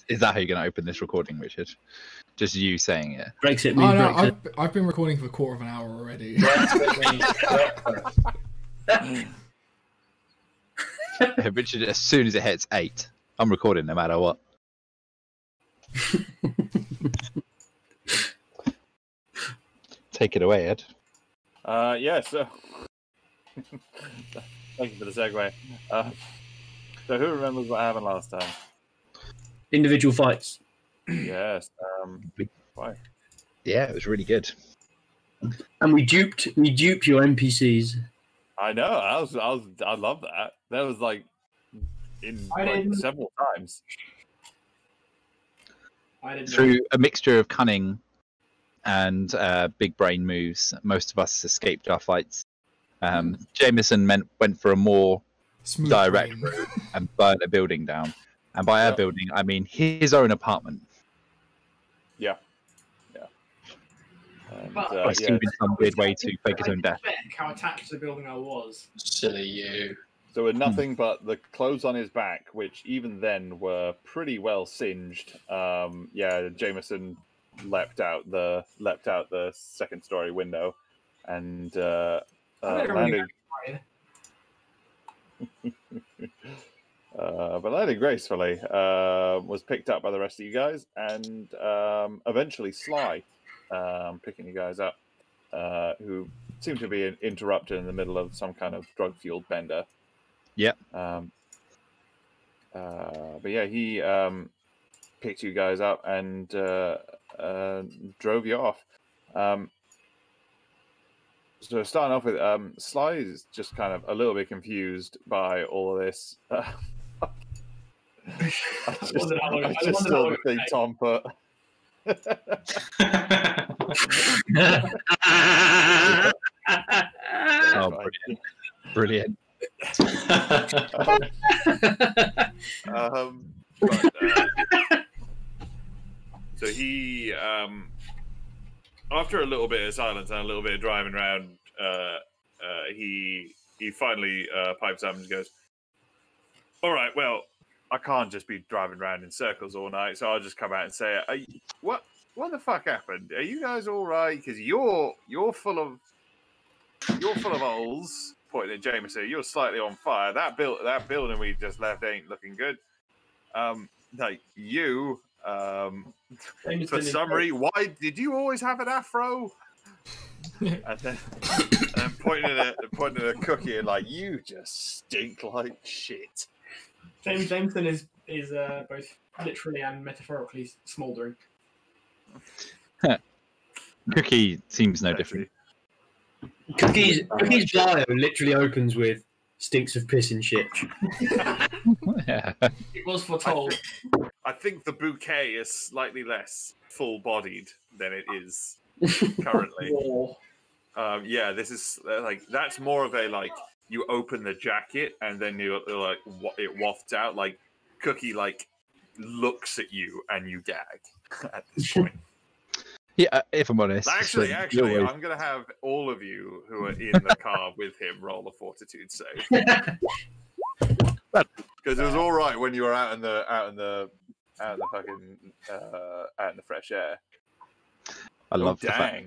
Is that how you're going to open this recording, Richard? Just you saying it? Brexit Oh means no, Brexit. I've been recording for a quarter of an hour already. Richard, as soon as it hits 8, I'm recording no matter what. Take it away, Ed. Yeah, so... Thank you for the segue. So who remembers what happened last time? Individual fights. Yes. Why? Yeah, it was really good. And we duped your NPCs. I know. I love that. That was like several times. I didn't know. Through a mixture of cunning and big brain moves, most of us escaped our fights. Jameson went for a more Smooth direct brain. route and burnt a building down. And by our building, I mean his own apartment. Yeah. Yeah. And, But- By in some weird way to fake his own death. How attached to the building I was. Silly you. So with nothing but the clothes on his back, which even then were pretty well singed, Jameson leapt out the second story window and landed. But landed gracefully. Was picked up by the rest of you guys, and eventually Sly picking you guys up, who seemed to be interrupted in the middle of some kind of drug-fueled bender. Yep. But yeah, he picked you guys up and drove you off. So starting off with, Sly is just kind of a little bit confused by all of this. I just saw the thing Tom put. Oh, brilliant. So he, after a little bit of silence and a little bit of driving around, he finally pipes up and goes, "All right, well, I can't just be driving around in circles all night, so I'll just come out and say, what the fuck happened? Are you guys all right? Because you're full of holes." Pointing at Jameson, "You're slightly on fire. That building we just left ain't looking good. Like you, for some reason, why did you always have an afro?" and then pointing at a Cookie and like, "You just stink like shit." Jameson is both literally and metaphorically smouldering. Cookie seems no different. Cookie's bio literally opens with "stinks of piss and shit." Yeah. It was foretold. I think the bouquet is slightly less full-bodied than it is currently. Yeah, this is like that's more of a like you open the jacket and then you like it wafts out. Like Cookie like looks at you and you gag at this point. Yeah, if I'm honest. Actually, I'm going to have all of you who are in the car with him roll a fortitude save. Because it was all right when you were out in the fresh air. I love the fact.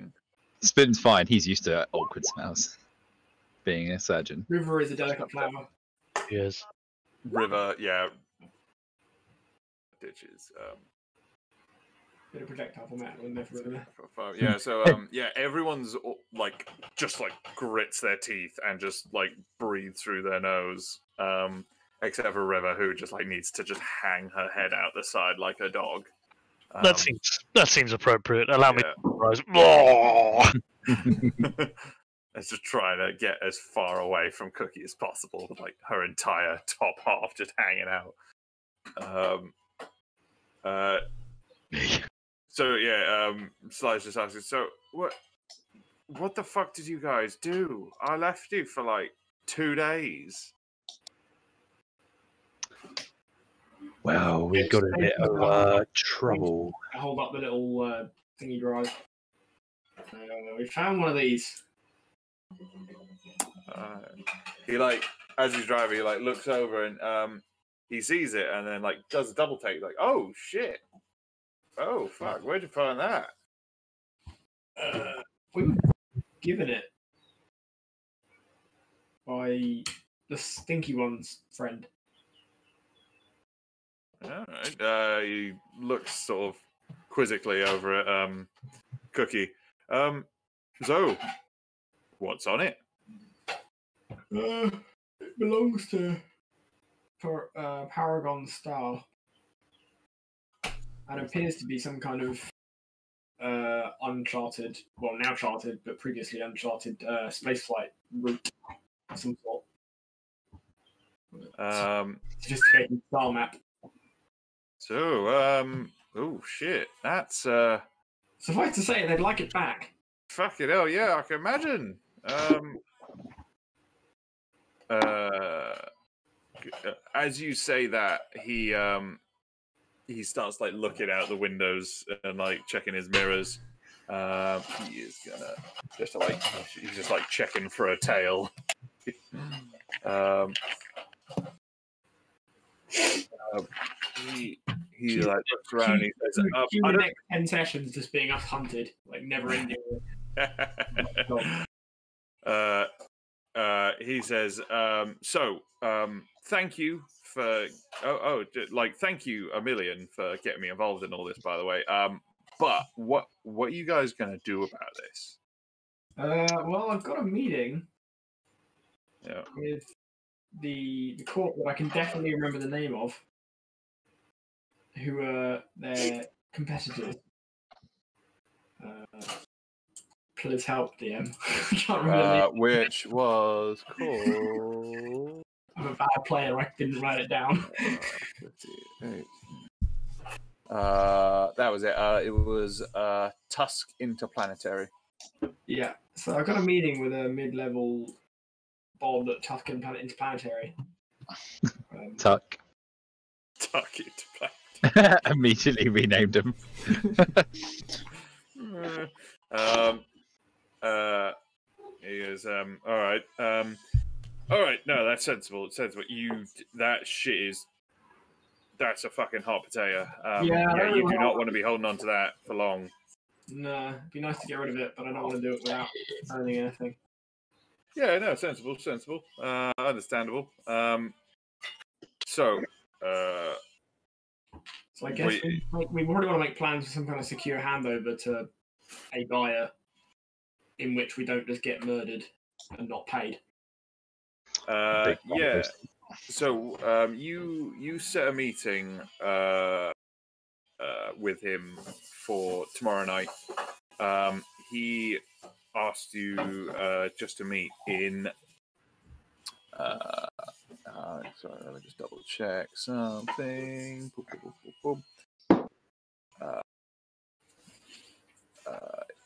Spin's fine. He's used to awkward smells. Being a surgeon. River is a delicate flower. Yes. River, yeah. Ditches. Bit of projectile for Matt when they're Yeah, so everyone's like just like grits their teeth and just like breathe through their nose, except for River, who just like needs to just hang her head out the side like a dog. That seems appropriate. Allow me to rise. Let's just try to get as far away from Cookie as possible, with like her entire top half just hanging out. So yeah, Sly's just asking, "So what the fuck did you guys do? I left you for like 2 days." Well, we got a bit of trouble. I hold up the little thingy drive. We found one of these. He like, as he's driving, he like looks over and he sees it and then like does a double take, like, oh shit, oh fuck, where'd you find that? We were given it by the Stinky One's friend. All right. He looks sort of quizzically over at Cookie. So, what's on it? It belongs to Paragon Star, and appears to be some kind of uncharted, well, now charted, but previously uncharted spaceflight route of some sort. Sophisticated star map. So, oh shit, that's Suffice to say, they'd like it back. fucking hell, yeah, I can imagine. As you say that, he starts like looking out the windows and like checking his mirrors. He is gonna he's just like checking for a tail. He like looks around. He says, the next 10 sessions just being us hunted, like never ending. He says, thank you for thank you a million for getting me involved in all this, by the way. But what are you guys gonna do about this? Well, I've got a meeting with the court that I can definitely remember the name of, who are their competitors. Please help, DM. I can't remember the name. Which was called... I'm a bad player, I didn't write it down. 58. That was it. It was Tusk Interplanetary. Yeah, so I've got a meeting with a mid-level Bob at Tusk Interplanetary. Tuck. Tuck Interplanetary. Immediately renamed him. He goes, all right, no, that's sensible. It's sensible. That's a fucking hot potato. You do not want to be holding on to that for long. No, it'd be nice to get rid of it, but I don't want to do it without earning anything. Yeah, no, sensible. Understandable. So I guess we already want to make plans for some kind of secure handover to a buyer in which we don't just get murdered and not paid. Yeah. So you set a meeting with him for tomorrow night. He asked you just to meet in. Sorry, let me just double check something.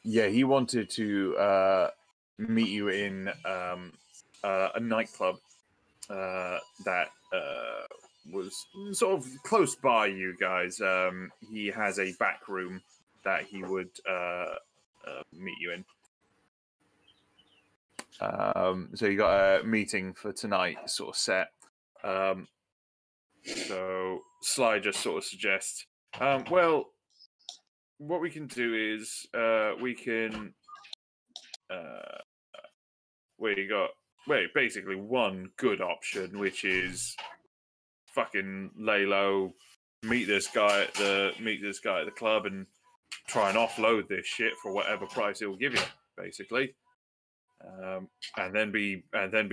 Yeah, he wanted to meet you in a nightclub that was sort of close by you guys. He has a back room that he would meet you in. So you got a meeting for tonight sort of set. So Sly just sort of suggests, well, what we can do is we can basically one good option, which is fucking lay low, meet this guy at the club and try and offload this shit for whatever price he'll give you, basically. And then be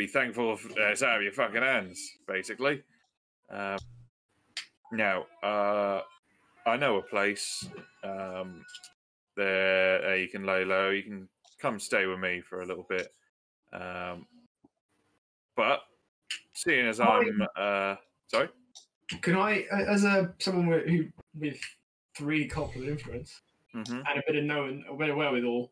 thankful it's out of your fucking hands, basically. Now, I know a place there you can lay low. You can come stay with me for a little bit. But seeing as I'm sorry, can I, as someone with 3 cultural influence and a bit of wherewithal,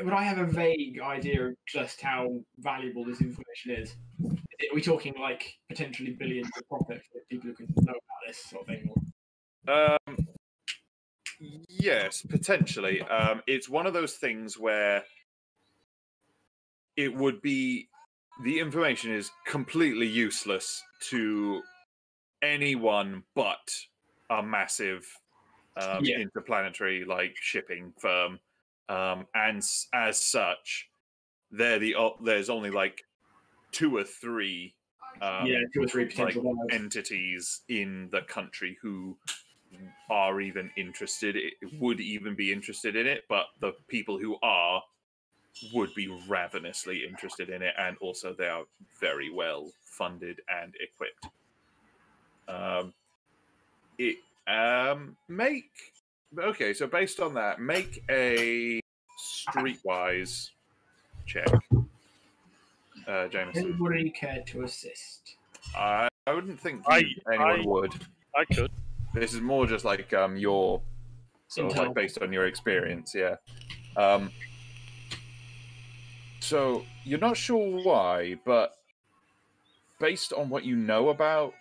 would I have a vague idea of just how valuable this information is? Are we talking like potentially billions of profit for people who can know about this sort of thing? Yes, potentially. It's one of those things where it would be the information is completely useless to anyone but a massive interplanetary shipping firm, and as such, there's only like two or three potential entities in the country who are even interested. Would even be interested in it, but the people who are would be ravenously interested in it, and also they are very well funded and equipped. So based on that, make a streetwise check, Jameson. Anybody care to assist? I wouldn't think anyone would. I could. This is more just like your sort of like based on your experience, yeah. So you're not sure why, but based on what you know about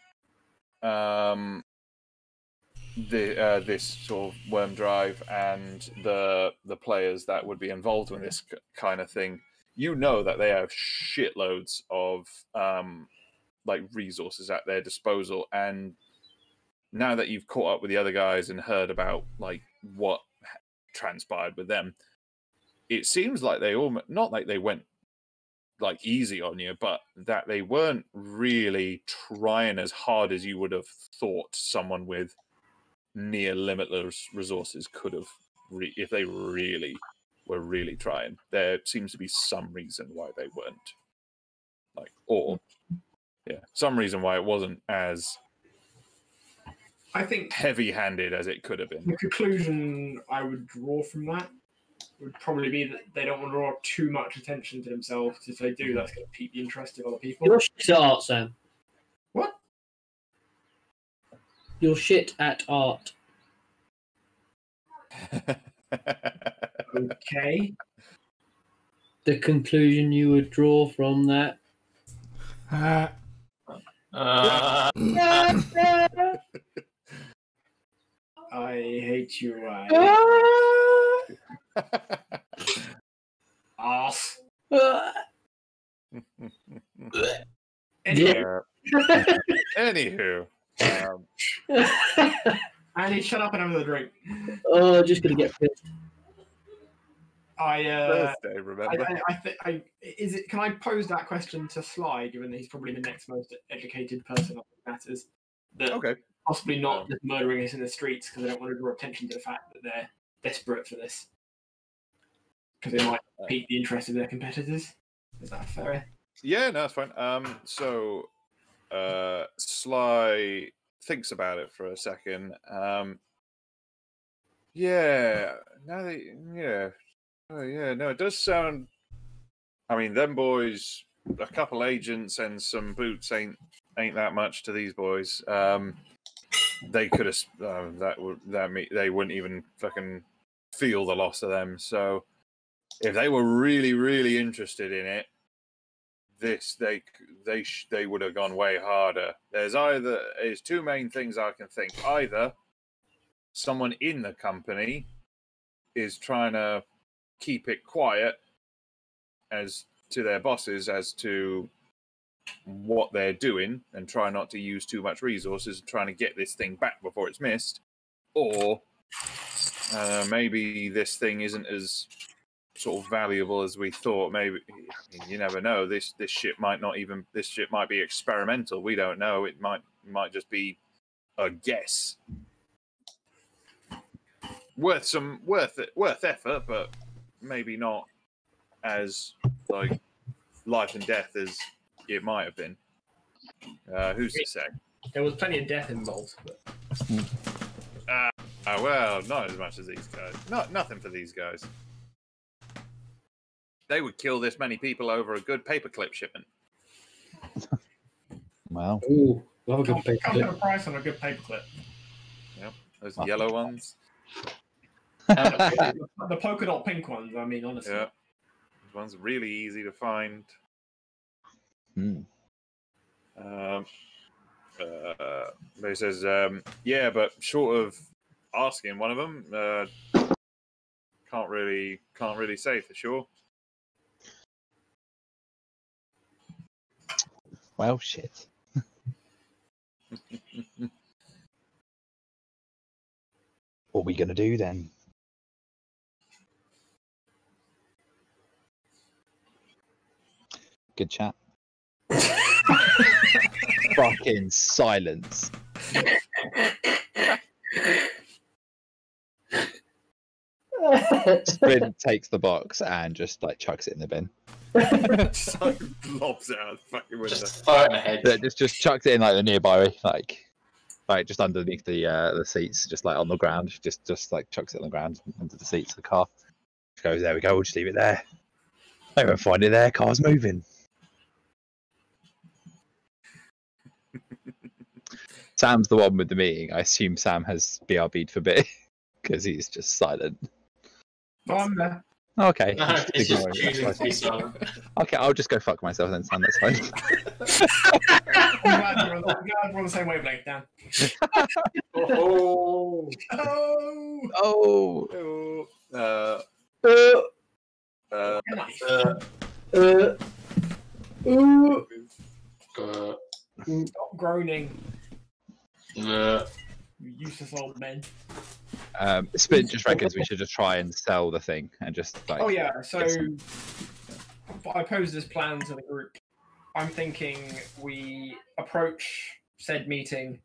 this sort of worm drive and the players that would be involved in this kind of thing, you know that they have shitloads of resources at their disposal, and now that you've caught up with the other guys and heard about what transpired with them, it seems like they not like they went easy on you, but that they weren't really trying as hard as you would have thought someone with near limitless resources could have, if they really were really trying. There seems to be some reason why they weren't, some reason why it wasn't as, I think, heavy-handed as it could have been. The conclusion I would draw from that would probably be that they don't want to draw too much attention to themselves. If they do, that's going to pique the interest of other people. You're shit at art, Sam. What? You're shit at art. Okay. The conclusion you would draw from that. I hate you, Ryan. Ass. Anywho. Andy, shut up and have another drink. Oh, just gonna get pissed. Thursday, remember? Is it? Can I pose that question to Sly, given that he's probably the next most educated person on the matters? That okay. Possibly not just murdering us in the streets because they don't want to draw attention to the fact that they're desperate for this, because they might pique the interest of their competitors. Is that fair? Yeah, no, that's fine. So Sly thinks about it for a second. No, it does sound. I mean, them boys, a couple agents and some boots ain't that much to these boys. They could have they wouldn't even fucking feel the loss of them. So if they were really, really interested in it, they would have gone way harder. There's two main things I can think. Either someone in the company is trying to keep it quiet as to their bosses as to what they're doing and try not to use too much resources and trying to get this thing back before it's missed, or maybe this thing isn't as sort of valuable as we thought. Maybe, I mean, you never know. This ship might be experimental. We don't know. It might just be a guess. Worth effort, but maybe not as life and death as it might have been. Who's to say? There was plenty of death involved. Well, not as much as these guys. Nothing for these guys. They would kill this many people over a good paperclip shipment. Wow. Ooh, love a good Can't paperclip. put a price on a good paperclip. Yep, those yellow ones. The polka dot pink ones. I mean, honestly. Yeah, those ones are really easy to find. But he says, but short of asking one of them, can't really say for sure. Well, shit. What are we gonna do then? Good chat. Fucking silence. Sprint takes the box and just like chucks it in the bin. So lobs it out the fucking window. Just throw it in the head. Just chucks it in like the nearby, like just underneath the seats, just like on the ground. Just like chucks it on the ground under the seats of the car. Just goes, there we go. We'll just leave it there. They won't find it there. Car's moving. Sam's the one with the meeting. I assume Sam has BRB'd for bit because he's just silent. I'm there. Okay. No, it's just choosing to be silent. Okay, I'll just go fuck myself then, Sam. That's fine. I'm glad we're on the same wavelength, Dan. Oh. Oh! Stop groaning, you useless old men. Spin just reckons we should just try and sell the thing and just like. Oh yeah, so get some- I posed this plan to the group. I'm thinking we approach said meeting,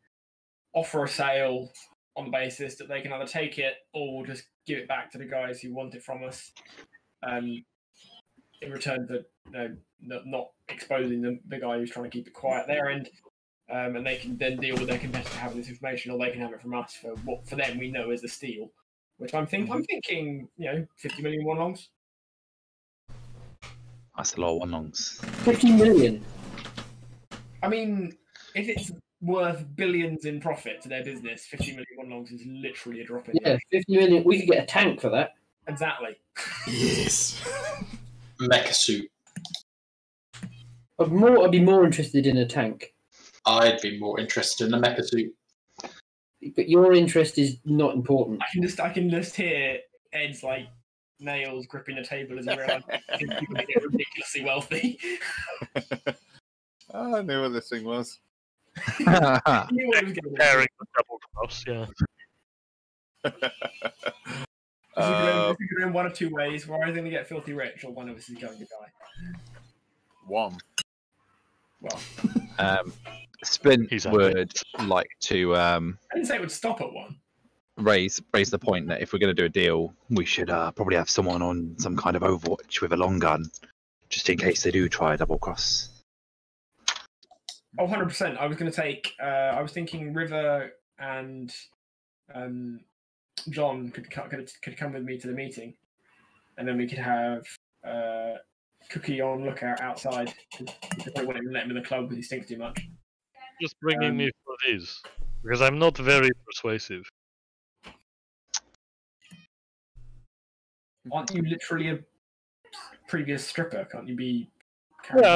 offer a sale on the basis that they can either take it or we'll just give it back to the guys who want it from us. In return for not exposing the guy who's trying to keep it quiet there, and they can then deal with their competitor having this information, or they can have it from us for what for them we know is a steal. Which I'm thinking, 50 million one longs. That's a lot of one longs. 50 million. I mean, if it's worth billions in profit to their business, 50 million one longs is literally a drop in. Yeah, 50 million. We could get a tank for that. Exactly. Yes. Mecha suit. I'd be more interested in a tank. I'd be more interested in the mecha suit. But your interest is not important. I can just hear Ed's like nails gripping the table as he realizes people get ridiculously wealthy. I knew what this thing was. He knew what he was gonna do. Pairing the double cross, yeah. This is going one of two ways. We're either going to get filthy rich, or one of us is going to die. One. Well, Splint He's would like to I didn't say it would stop at one. raise the point that if we're going to do a deal, we should probably have someone on some kind of Overwatch with a long gun, just in case they do try a double cross. Oh, 100%. I was going to take. I was thinking River and John could come with me to the meeting, and then we could have Cookie on lookout outside. Because I wouldn't let him in the club because he stinks too much. Just bringing me for these. Because I'm not very persuasive. Aren't you literally a previous stripper? Can't you be? Yeah,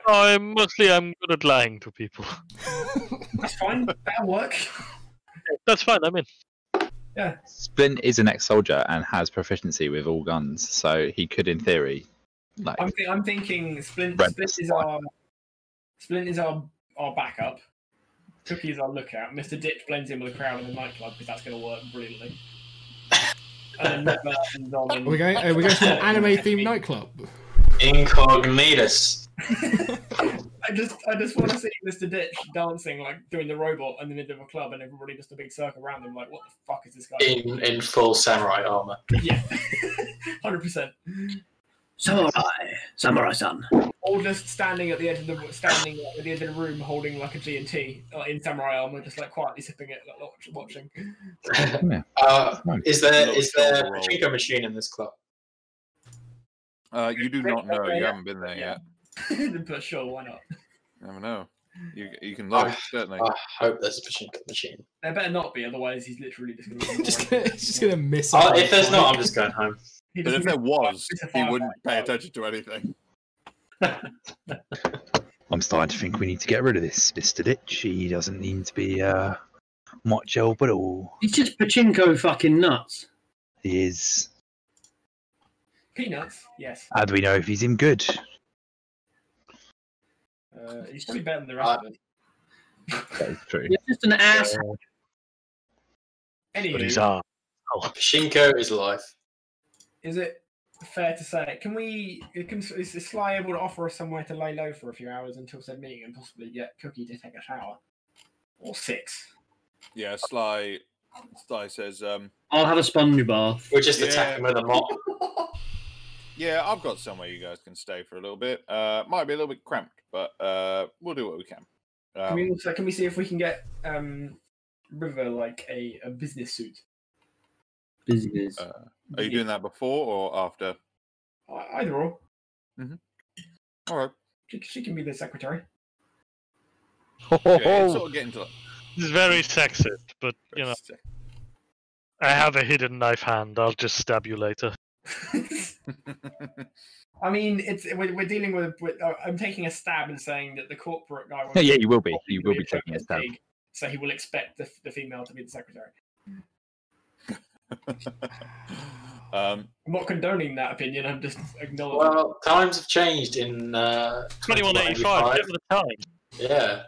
I'm good at lying to people. That's fine. That'll work. That's fine, I'm in. Yeah. Splint is an ex-soldier and has proficiency with all guns, so he could, in theory, like. I'm thinking Splint is our backup. Cookie is our lookout. Mr. Ditch blends in with the crowd in the nightclub because that's going to work brilliantly. And then River and Dom. Are we going to an anime-themed nightclub? Incognitus. I just want to see Mr. Ditch dancing, like doing the robot in the middle of a club, and everybody just a big circle around him, like, what the fuck is this guy? In full samurai armor. Yeah, 100%. Samurai-san. Or just standing at the edge of the room, holding like a G&T in samurai armor, just like quietly sipping it, like, watching. Is there a pachinko machine in this club? You do not know. You haven't been there yet. But sure, why not? I don't know. You can look, certainly. I hope there's a pachinko machine. There better not be, otherwise he's literally just going He's just gonna miss. If there's not, I'm just going home. But if there was, he wouldn't pay attention to anything. I'm starting to think we need to get rid of this Mr. Ditch. He doesn't need to be much help at all. He's just pachinko fucking nuts. He is. Peanuts, yes. How do we know if he's in good? He's probably better than the rest of us. That is true. You're just an ass. But Anyway, he's our. Pachinko is life. is it fair to say? Is Sly able to offer us somewhere to lay low for a few hours until said meeting and possibly get Cookie to take a shower? Or 6? Yeah, Sly says, I'll have a sponge bath. We'll just Yeah. attack him with a mop. yeah, I've got somewhere you guys can stay for a little bit. Might be a little bit cramped, but we'll do what we can. Can we see if we can get River like a business suit? Business. Are you doing that before or after? Either or. All right. She can be the secretary. Yeah, it's sort of getting to This is very sexist, but you know, I have a hidden knife hand. I'll just stab you later. I mean, we're dealing with. I'm taking a stab and saying that the corporate guy. Yeah, you will be. You will be taking a stab. So he will expect the female to be the secretary. I'm not condoning that opinion. I'm just acknowledging. Well, times have changed in 2185. Give it a time. Yeah.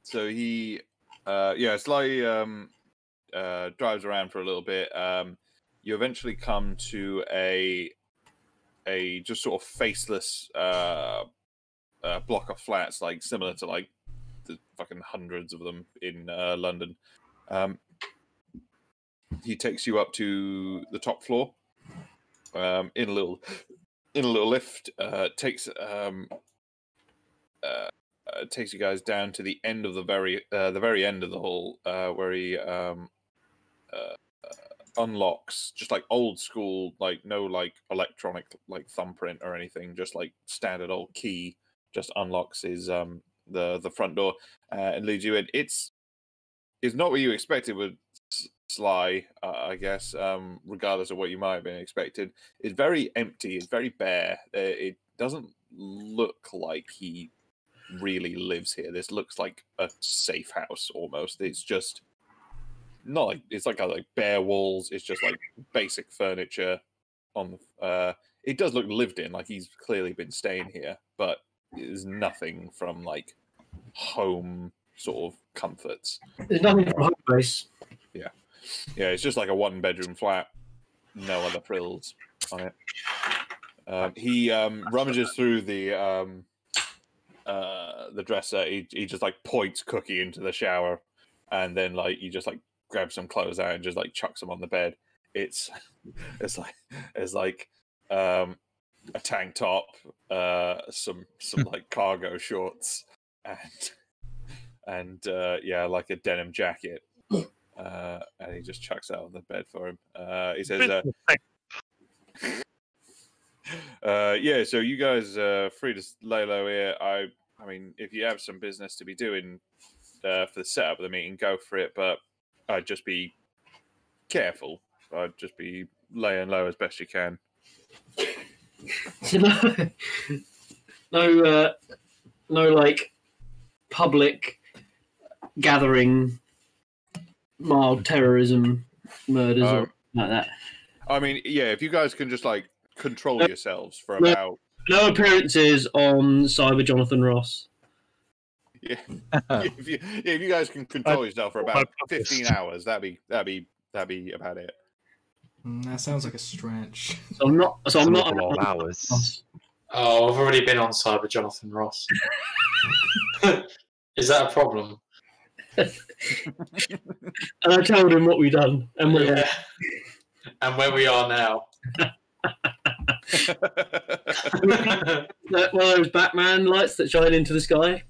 So he, Sly drives around for a little bit. You eventually come to a just sort of faceless block of flats, like similar to like the fucking hundreds of them in London. He takes you up to the top floor in a little lift. Takes you guys down to the end of the very end of the hall, where he unlocks, just like old school, like no like electronic like thumbprint or anything, just like standard old key, just unlocks his the front door and leads you in. It's not what you expected with Sly, I guess, regardless of what you might have been expected. It's very empty, it's very bare. It doesn't look like he really lives here. This looks like a safe house almost. It's just not like it's like bare walls. It's just like basic furniture on the it does look lived in, like he's clearly been staying here, but there's nothing from like home sort of comforts. There's nothing from home base. Yeah, it's just like a 1-bedroom flat, no other frills on it. He rummages through the dresser. He just like points Cookie into the shower, and then like he just like grabs some clothes out and just like chucks them on the bed. It's like a tank top, some like cargo shorts, and like a denim jacket. And he just chucks out on the bed for him. He says, so you guys are free to lay low here. I mean, if you have some business to be doing for the setup of the meeting, go for it. But I'd just be careful. I'd just be laying low as best you can. No, like public gathering, mild terrorism, murders, or like that. I mean, yeah, if you guys can just like control yourselves for about no appearances on Cyber Jonathan Ross. Yeah, if you guys can control yourself for about 15 hours, that'd be about it. That sounds like a stretch. So I'm not. A lot of hours. Oh, I've already been on Cyber Jonathan Ross. Is that a problem? And I told him what we done, and and where we are now. One of those Batman lights that shine into the sky.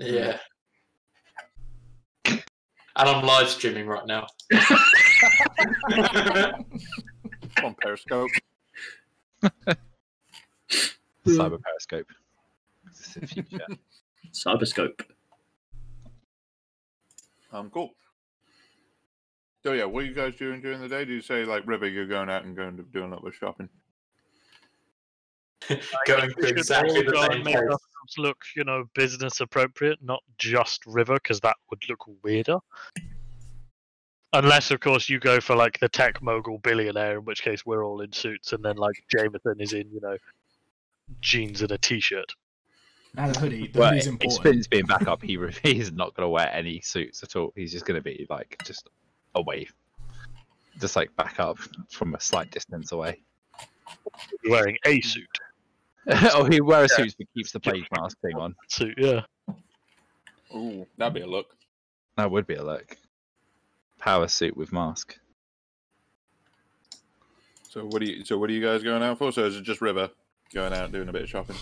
Yeah. And I'm live streaming right now. On Periscope. Cyber Periscope. Cyberscope. Cool. So yeah, what are you guys doing during the day? Do you say like River, you're going out and doing a little bit of shopping? Going to exactly the same make place. ourselves look, business appropriate, not just River, because that would look weirder. Unless, of course, you go for like the tech mogul billionaire, in which case we're all in suits, and then like Jameson is in, jeans and a t-shirt. And a hoodie. The Well, hoodie's if important. Spin's being back up, The hoodie's being back up, he's not going to wear any suits at all. He's just going to be like just away, just like back up from a slight distance away. Wearing a suit. Oh, he wears a suit but keeps the plague mask thing on. Suit, yeah. Ooh, that'd be a look. That would be a look. Power suit with mask. So what are you guys going out for? So is it just River going out doing a bit of shopping?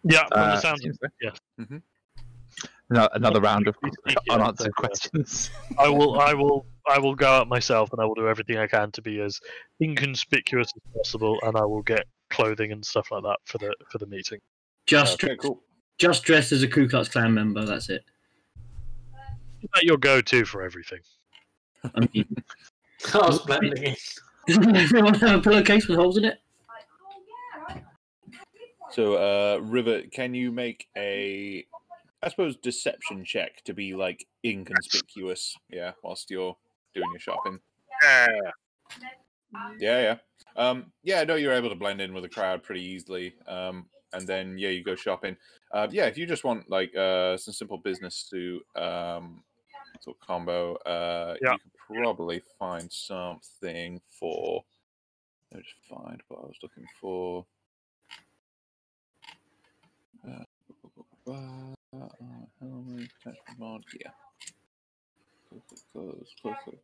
Yeah, from the sound. seems so. Yes. Mm-hmm. No, another round of Yeah, unanswered yeah. questions. I will go out myself, and I will do everything I can to be as inconspicuous as possible, and I will get clothing and stuff like that for the meeting. Just Okay, cool. just dressed as a Ku Klux Klan member. That's it. Is that your go-to for everything? I mean, I was blending in. doesn't everyone have a pillowcase with holes in it? So, River, can you make a, I suppose, deception check to be like inconspicuous? Yeah, whilst you're doing your shopping. Yeah. Yeah, no, you're able to blend in with the crowd pretty easily. And then yeah, you go shopping. Yeah, if you just want like some simple business to sort of combo, Yeah. you could probably find something for. Let me just find what I was looking for. Helmet, attachment mod, yeah.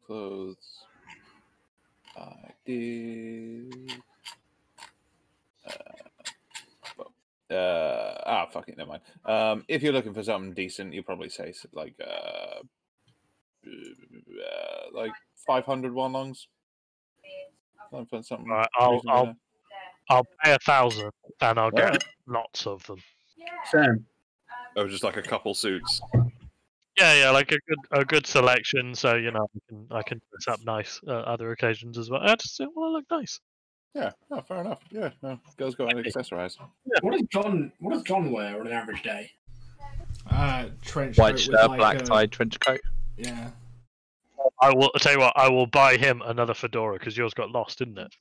Clothes. I did. Fuck it, never mind. If you're looking for something decent, you'll probably say like 500 longs. Something. Right, reasonable I'll pay 1,000, and I'll get Alright. lots of them. Sam, there. Oh, just like a couple suits. Yeah, like a good selection, so you know I can dress up nice other occasions as well. I just want to look nice. Yeah, no, fair enough. Yeah, no, girls got to accessorize. What does John wear on an average day? Trench White coat shirt, with, like, black tie, trench coat. Yeah. I'll tell you what. I will buy him another fedora because yours got lost, didn't it?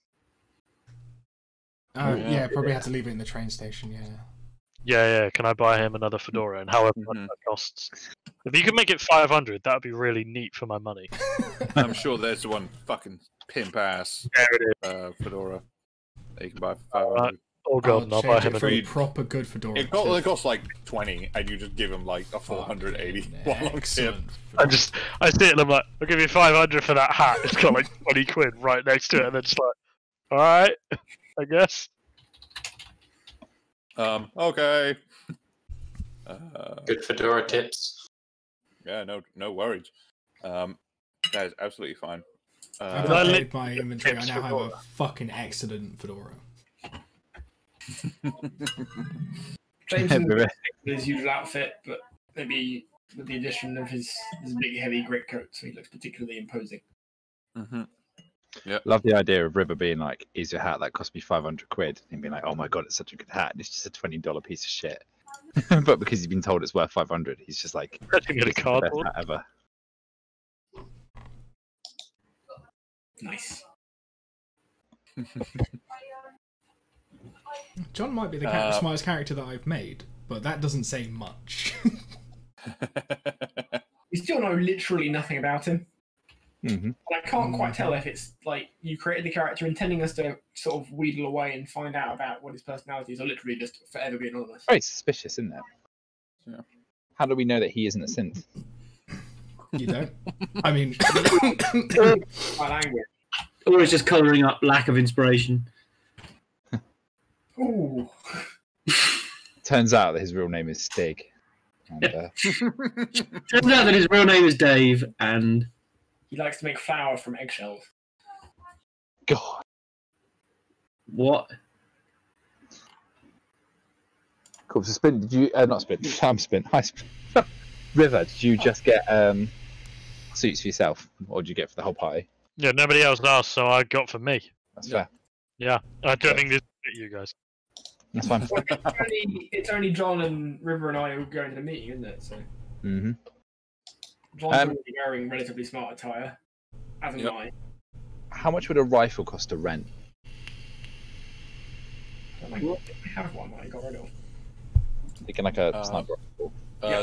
Yeah, probably had to leave it in the train station. Yeah. Yeah. Can I buy him another fedora and however much that costs? If you can make it 500, that would be really neat for my money. I'm sure there's one fucking pimp ass There it is. fedora that you can buy for 500. Oh god, I'll buy change him it for a a proper good fedora. It costs like 20, and you just give him like a 480 long tip. Excellent. I see it and I'm like, I'll give you 500 for that hat. It's got like 20 quid right next to it, and then just like, alright, I guess. Okay. Good fedora tips. Yeah, no worries. That is absolutely fine. I've I updated my inventory. I tips now have fedora. a fucking excellent fedora. Jameson with his usual outfit, but maybe with the addition of his big heavy great coat, so he looks particularly imposing. Yeah. Love the idea of River being like, "Is your hat that cost me 500 quid?" And being like, "Oh my god, it's such a good hat. And it's just a $20 piece of shit." But because he's been told it's worth 500, he's just like, Letting it a "This is the best cardboard. hat ever." Nice. John might be the smartest character that I've made, but that doesn't say much. We still know literally nothing about him. Mm-hmm. And I can't quite tell if it's like you created the character intending us to sort of wheedle away and find out about what his personality is, or literally just forever be anonymous. Very suspicious, isn't it? Yeah. How do we know that he isn't a synth? You don't? I mean, My language. or it's just colouring up lack of inspiration. Ooh. Turns out that his real name is Stig. And, Turns out that his real name is Dave, and He likes to make flour from eggshells. God, what? cool. So Spin, did you? Not Spin. I'm Spin. Hi, Spin. River, did you just get suits for yourself, or did you get for the whole party? Yeah, nobody else asked, so I got for me. That's fair. Yeah, I don't think this fit you guys. That's fine. Well, it's only John and River and I who are going to the meeting, isn't it? So Mm-hmm. John's already wearing relatively smart attire, as am I. How much would a rifle cost to rent? I have one that I got rid of. Thinking like a sniper rifle.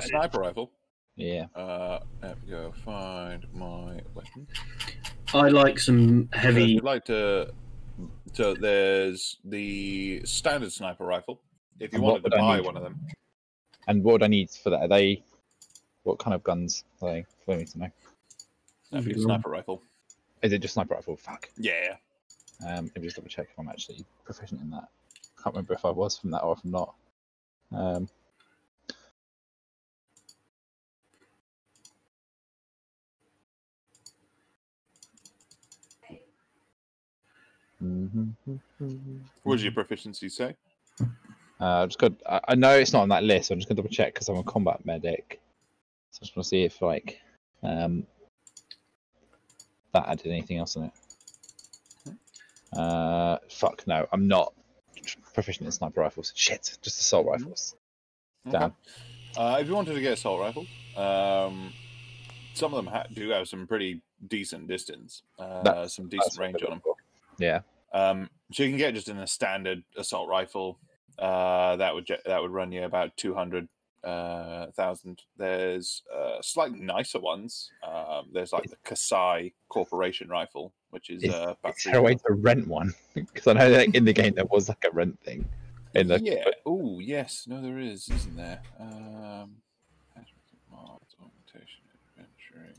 Sniper rifle. Yeah. There we go. Find my weapon. I like some heavy. So if you'd like to. So there's the standard sniper rifle. If you And wanted what to would I buy need? one of them, And what would I need for that? Are they? What kind of guns are they? For me to know. that'd be a sniper rifle. Is it just sniper rifle? Fuck. Yeah. Let me just double check if I'm actually proficient in that. Can't remember if I was from that or if I'm not. What does your proficiency say? Just got. I know it's not on that list. So I'm just gonna double check because I'm a combat medic. So I just want to see if like that added anything else in it. Fuck no, I'm not proficient in sniper rifles. Shit, just assault rifles. Okay. Damn. If you wanted to get assault rifle, some of them do have some pretty decent distance, some decent range on them. Yeah. So you can get just in a standard assault rifle. That would run you about 200,000. There's slightly nicer ones. There's like the Kasai Corporation rifle, which is about Is there a way to rent one? Because I know that in the game there was like a rent thing. Yeah. Oh, yes. No, there is, isn't there? Mods, augmentation, adventuring.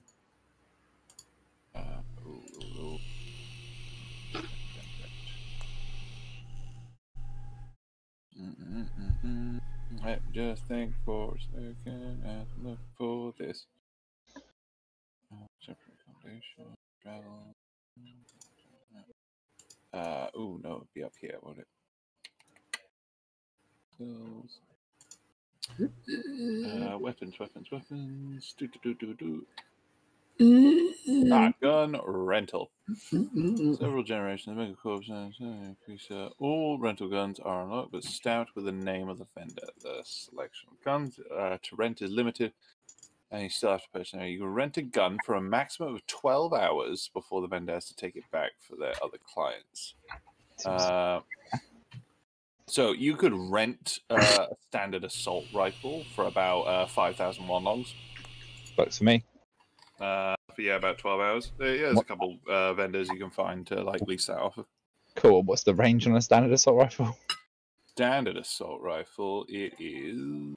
Just think for a second and look for this. Separate foundation, travel. Oh no, it'd be up here, won't it? Skills. Weapons. Gun rental. Several generations of Megacorps increase. All rental guns are unlocked but stamped with the name of the vendor. The selection of guns to rent is limited, and you still have to purchase. You can rent a gun for a maximum of 12 hours before the vendor has to take it back for their other clients. So you could rent a standard assault rifle for about 5,000 won logs. Works for me. For about 12 hours. There's a couple vendors you can find to like lease that off of. Cool. What's the range on a standard assault rifle? Standard assault rifle, it is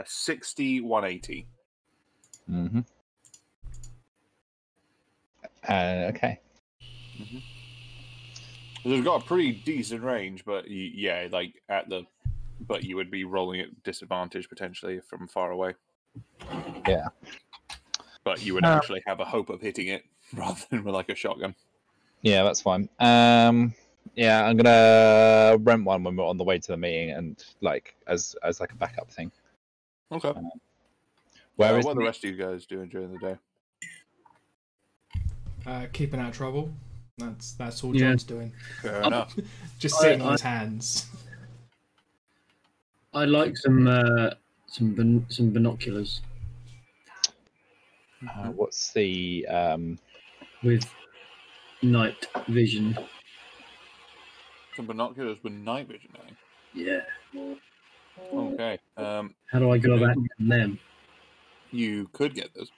60, 180. Mm-hmm. Okay. Mm-hmm. They've got a pretty decent range, but yeah, like but you would be rolling at disadvantage potentially from far away. Yeah. But you would actually have a hope of hitting it rather than with like a shotgun. Yeah, that's fine. Yeah, I'm gonna rent one when we're on the way to the meeting, and like as like a backup thing. Okay. What are the rest of you guys doing during the day? Keeping out of trouble. That's all John's doing. Fair enough. Just sitting on his hands. I like some binoculars. What's the with night vision? Some binoculars with night vision, eh? Yeah. Okay. How do I go about getting them? You could get those.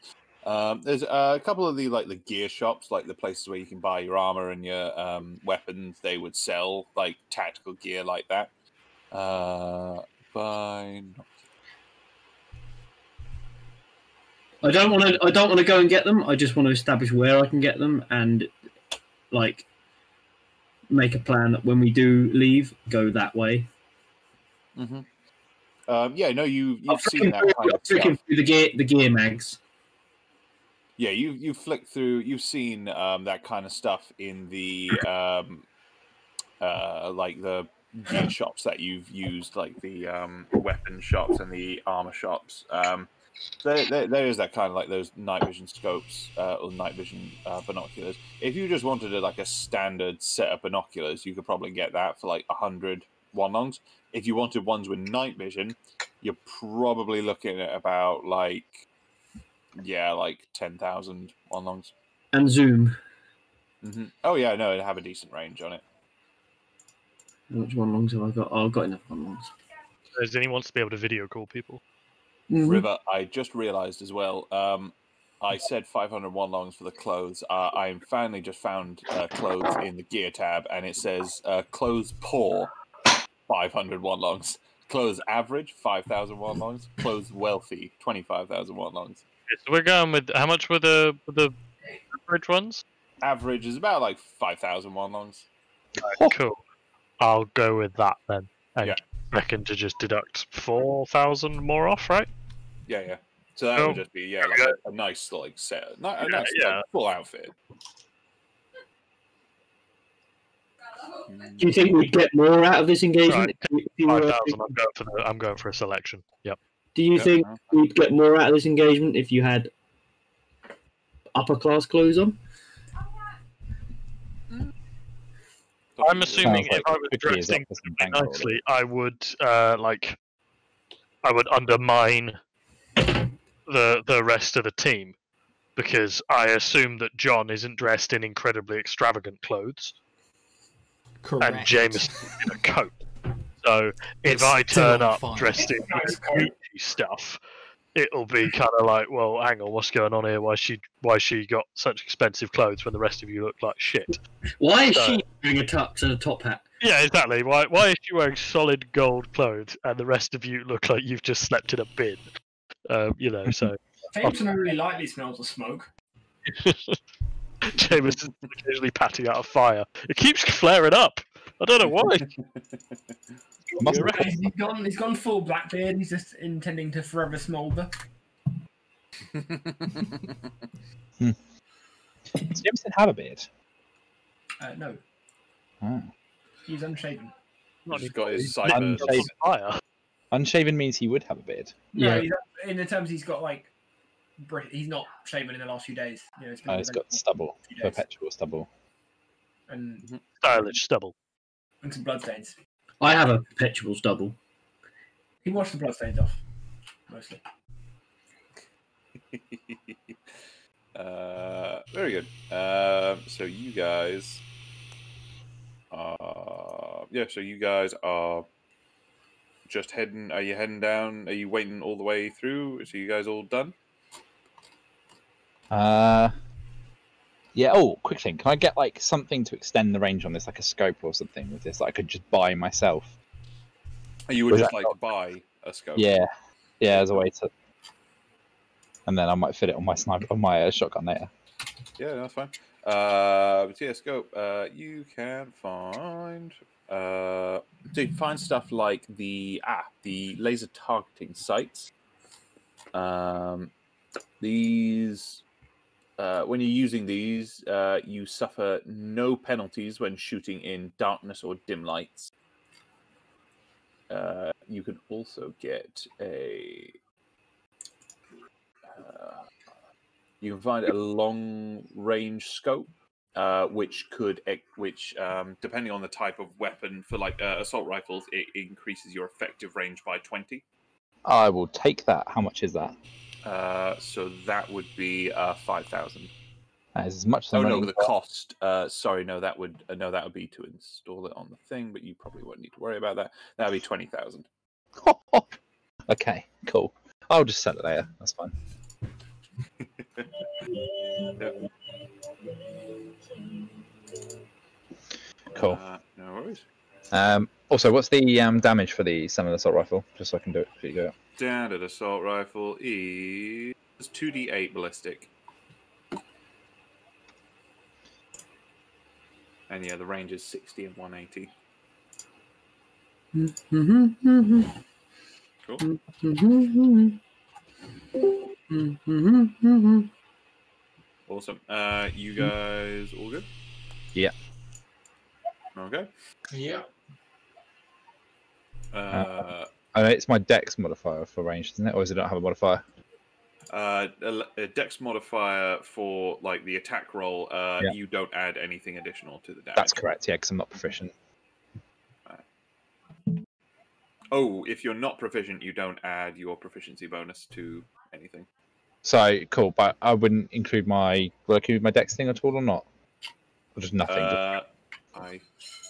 There's a couple of the gear shops, like the places where you can buy your armor and your weapons. They would sell like tactical gear like that. I don't want to go and get them. I just want to establish where I can get them and like make a plan that when we do leave, go that way. Mm-hmm. Yeah, no, you've seen that kind of stuff. Through the gear mags. Yeah, you flick through. You've seen that kind of stuff in the like the gear shops that you've used, like the weapon shops and the armor shops. There is that kind of like those night vision scopes or night vision binoculars. If you just wanted like a standard set of binoculars, you could probably get that for like 100 wonlongs. If you wanted ones with night vision, you're probably looking at about like 10,000 wonlongs. And zoom. Oh yeah, no, it'd have a decent range on it. How much one longs have I got? Oh, I've got enough one longs. Does anyone wants to be able to video call people? River, I just realised as well. I said 500 one longs for the clothes. I finally just found clothes in the gear tab, and it says clothes poor, 500 one longs. Clothes average, 5,000 one longs. Clothes wealthy, 25,000 one longs. So we're going with how much were the average ones? Average is about like 5,000 one longs. Right, cool. I'll go with that then. And Yeah. reckon to just deduct 4,000 more off, right? Yeah. So that would just be like a nice like set, a nice like, full outfit. Do you think we'd get more out of this engagement? Right. 5,000. I'm going for a selection. Yep. Do you think we'd get more out of this engagement if you had upper class clothes on? I'm assuming if I was dressing nicely, I would undermine the rest of the team, because I assume that John isn't dressed in incredibly extravagant clothes. Correct. And Jameson in a coat. So if I turn up dressed in Gucci stuff, it'll be kind of like, well, hang on, what's going on here? Why she got such expensive clothes when the rest of you look like shit? Why is she wearing a tux and a top hat? Yeah, exactly. Why is she wearing solid gold clothes and the rest of you look like you've just slept in a bin? So. Jameson only lightly smells of smoke. Jameson occasionally patting out a fire. It keeps flaring up. I don't know why. He's gone full Blackbeard. He's just intending to forever smoulder. Does Jameson have a beard? No. Oh. He's unshaven. He's got his sideburns. Unshaven means he would have a beard. No, in the terms he's got like, he's not shaven in the last few days. He's got stubble, perpetual stubble, and stylish stubble, and some bloodstains. I have a perpetual stubble. He washed the bloodstains off, mostly. Very good. So you guys, so you guys are just heading. Are you heading down? Are you waiting all the way through? So you guys all done? Yeah. Oh, quick thing. Can I get like something to extend the range on this, like a scope or something with this that I could just buy myself? You would just like to buy a scope? Yeah, as a way to, and then I might fit it on my shotgun later. Yeah, that's fine. Scope. You can find. Find stuff like the laser targeting sights. These. When you're using these, you suffer no penalties when shooting in darkness or dim lights. You can also get a. You can find a long-range scope, which depending on the type of weapon, for like assault rifles, it increases your effective range by 20. I will take that. How much is that? So that would be 5,000. That is as much as the cost. Sorry, no, that would be to install it on the thing, but you probably wouldn't need to worry about that. That would be 20,000. Okay, cool. I'll just sell it later. That's fine. Yep. Cool. No worries. Also, what's the damage for the standard assault rifle? Just so I can do it before you go. Standard assault rifle is 2d8 ballistic. And yeah, the range is 60 and 180. Cool. Awesome. You guys all good? Yeah. Okay. Yeah. It's my dex modifier for range, isn't it? Or does it not have a modifier? A dex modifier for like the attack roll. You don't add anything additional to the damage. That's correct. Yeah, because I'm not proficient. Oh, if you're not proficient, you don't add your proficiency bonus to anything. So cool, but I wouldn't include my. Will I include my dex thing at all or not? Or just nothing? I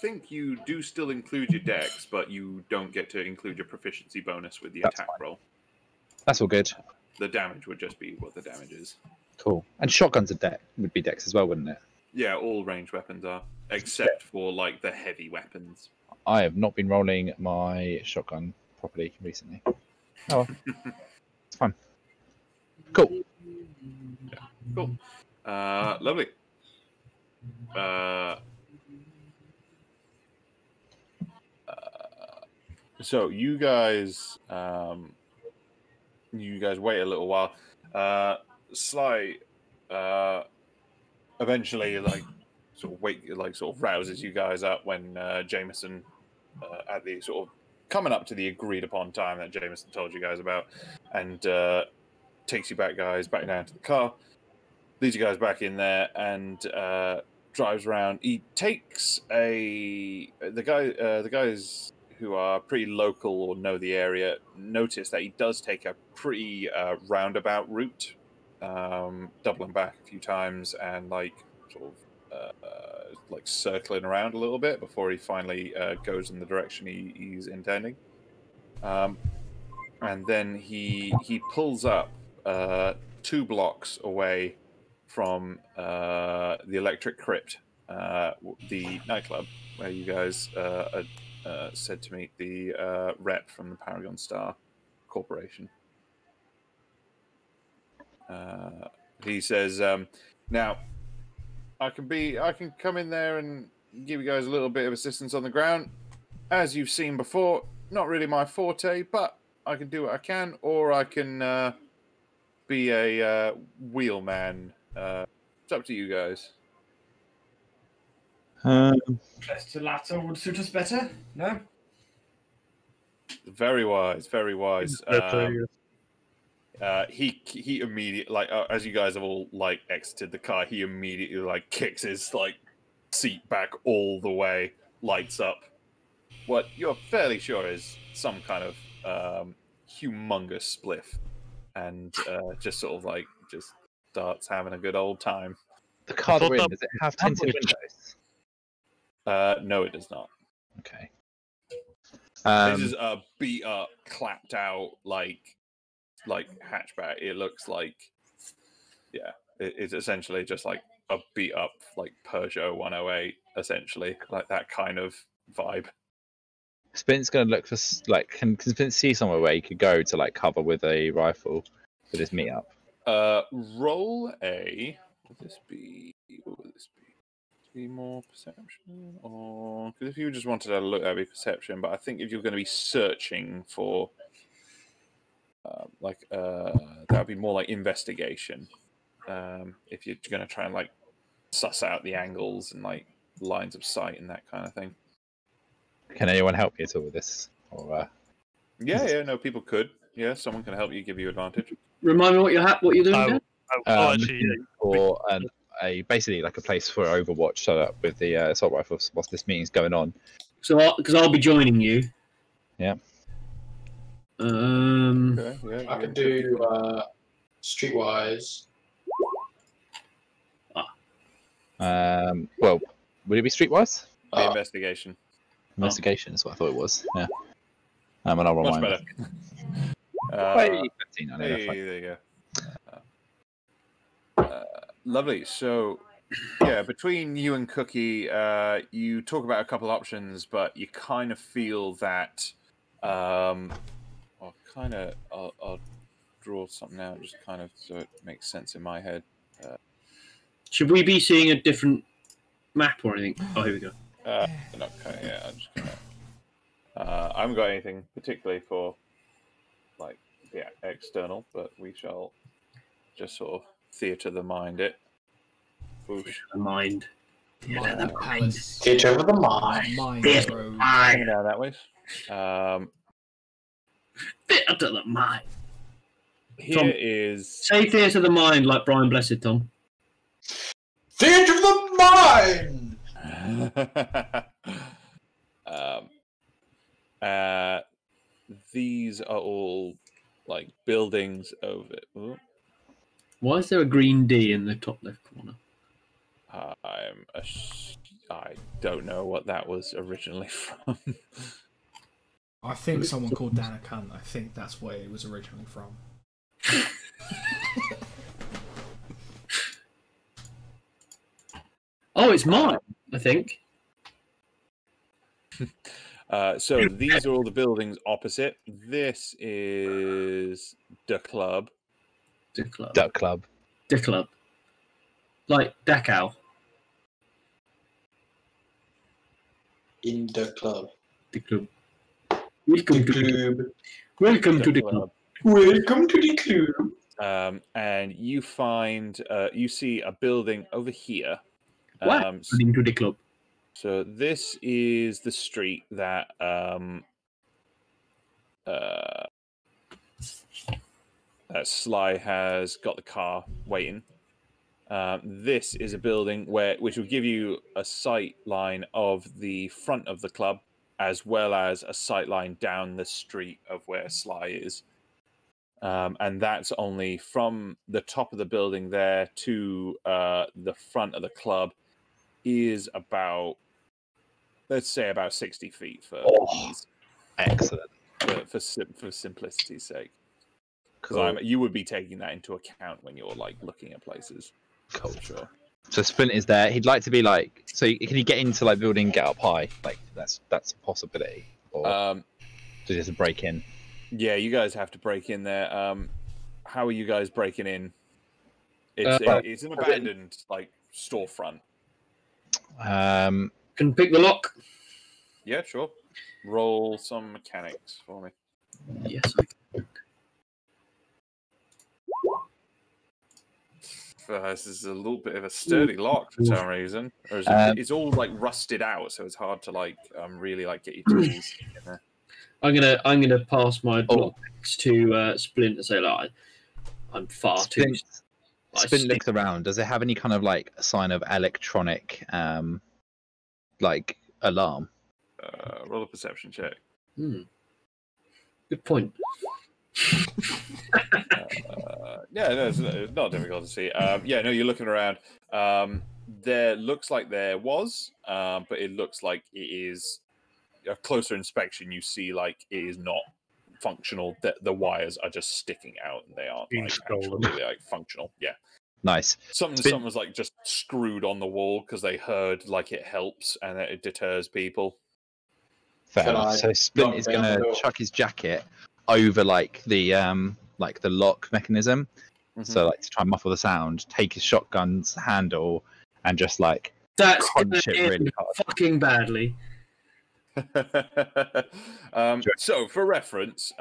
think you do still include your dex, but you don't get to include your proficiency bonus with the attack roll. That's all good. The damage would just be what the damage is. Cool. And shotguns would be dex as well, wouldn't it? Yeah, all ranged weapons are, except for like the heavy weapons. I have not been rolling my shotgun properly recently. Oh, well. It's fine. Cool. Yeah, cool. Lovely. So you guys wait a little while. Sly eventually sort of rouses you guys up when Jameson at the sort of coming up to the agreed upon time that Jameson told you guys about, and takes you back down to the car, leads you guys back in there, and drives around. He takes the guys who are pretty local or know the area notice that he does take a pretty roundabout route, doubling back a few times and like circling around a little bit before he finally goes in the direction he's intending. And then he pulls up 2 blocks away from the Electric Crypt, the nightclub where you guys are said to meet the rep from the Paragon Star Corporation. He says, "Now, I can come in there and give you guys a little bit of assistance on the ground. As you've seen before, not really my forte, but I can do what I can, or I can be a wheelman. It's up to you guys." Best the latter would suit us better. No. Very wise, very wise. He immediately, as you guys have all exited the car, he immediately kicks his seat back all the way, lights up what you're fairly sure is some kind of humongous spliff, and just sort of just starts having a good old time. The car they're in, does it have tinted windows? No, it does not. Okay. This is a beat up, clapped out hatchback. It looks it's essentially just a beat up Peugeot 108, essentially that kind of vibe. Spint's gonna look for can Spint see somewhere where he could go to cover with a rifle for this meet up? Roll a. What would this be? Be more perception, or because if you just wanted to look, that'd be perception. But I think if you're going to be searching for, that'd be more like investigation. If you're going to try and suss out the angles and lines of sight and that kind of thing. Can anyone help you at all with this? Or no, people could. Yeah, someone can help you, give you advantage. Remind me what you're doing. Or basically a place for Overwatch set up with the assault rifles whilst this meeting's going on. So, because I'll be joining you. Yeah. Okay, yeah, I could do Streetwise. Well, would it be Streetwise? Investigation. Investigation is what I thought it was. Yeah. And I'll roll much mine. Better. 15, there you go. Lovely. So, yeah, between you and Cookie, you talk about a couple options, but you kind of feel that. I'll draw something out, just kind of so it makes sense in my head. Should we be seeing a different map or anything? Oh, here we go. Okay, yeah, I'm just gonna. I haven't got anything particularly for external, but we shall just sort of theatre the mind it. Whoosh. The mind. Theatre the mind. Theatre of the mind. Theatre of the mind. That way. Theatre of the mind. Here Tom, is. Say theatre of the mind like Brian Blessed, Tom. Theatre of the mind. These are all buildings over it. Ooh. Why is there a green D in the top left corner? I don't know what that was originally from. I think someone called Dan a cunt. I think that's where it was originally from. Oh, it's mine, I think. So these are all the buildings opposite. This is the club. The club. Duck Club. The club. Like Dachau. In the club. The club. Welcome to the club. Welcome to the club. Welcome to the club. And you find, you see a building over here. Welcome to the club. So this is the street that Sly has got the car waiting. This is a building which will give you a sight line of the front of the club, as well as a sight line down the street of where Sly is. And that's only from the top of the building there to the front of the club is about, let's say, about 60 feet for ease. Excellent. For simplicity's sake. Because you would be taking that into account when you're like looking at places. Cool. Sure. So Splint is there. He'd like to be like. So can he get into like building, get up high? Like that's a possibility. Or just a break in. Yeah, you guys have to break in there. How are you guys breaking in? It's an abandoned like storefront. Can pick the lock. Yeah, sure. Roll some mechanics for me. Yes, I can. This is a little bit of a sturdy lock for some reason, or is it, it's all like rusted out, so it's hard to like really like get your tools in there. I'm gonna pass my blocks to Splint and say like I'm far too. Splint looks around. Does it have any kind of like sign of electronic like alarm? Roll a perception check. Good point. Yeah, no, it's not difficult to see. Yeah, no, you're looking around. There looks like there was, but it looks like it is a closer inspection. You see, like it is not functional. The wires are just sticking out, and they aren't like actually like functional. Yeah, nice. Something was like just screwed on the wall because they heard like it helps and it deters people. Fair enough. So Splint is going to chuck his jacket over like the lock mechanism, so like to try and muffle the sound. Take his shotgun's handle and just like punch it really hard. Fucking badly. So for reference,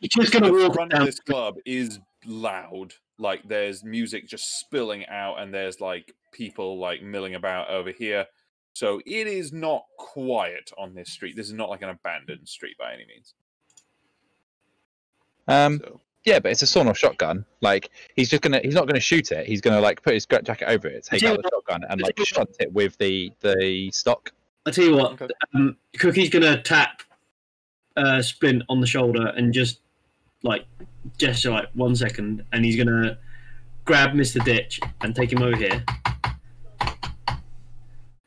just gonna the walk front down. of this club is loud. Like there's music just spilling out, and there's like people like milling about over here. So it is not quiet on this street. This is not like an abandoned street by any means. Yeah, but it's a sawn-off shotgun. Like he's not gonna shoot it. He's gonna like put his jacket over it, take out the shotgun, and like shunt it with the stock. I tell you what, Cookie's gonna tap Splint on the shoulder and just like gesture like 1 second, and he's gonna grab Mr. Ditch and take him over here.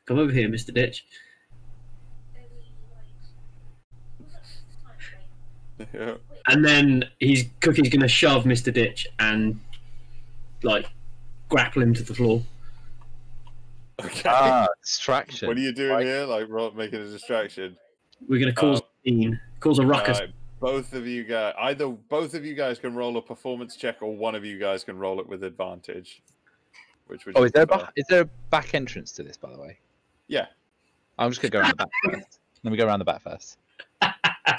Come over here, Mr. Ditch. Yeah. And then Cookie's gonna shove Mr. Ditch and like grapple him to the floor. Okay. Distraction. What are you doing here? Like making a distraction. We're gonna cause a scene, cause a ruckus. Both of you guys, both of you guys can roll a performance check, or one of you guys can roll it with advantage. Which would is there a back entrance to this, by the way? Yeah. I'm just gonna go around the back first. Let me go around the back first.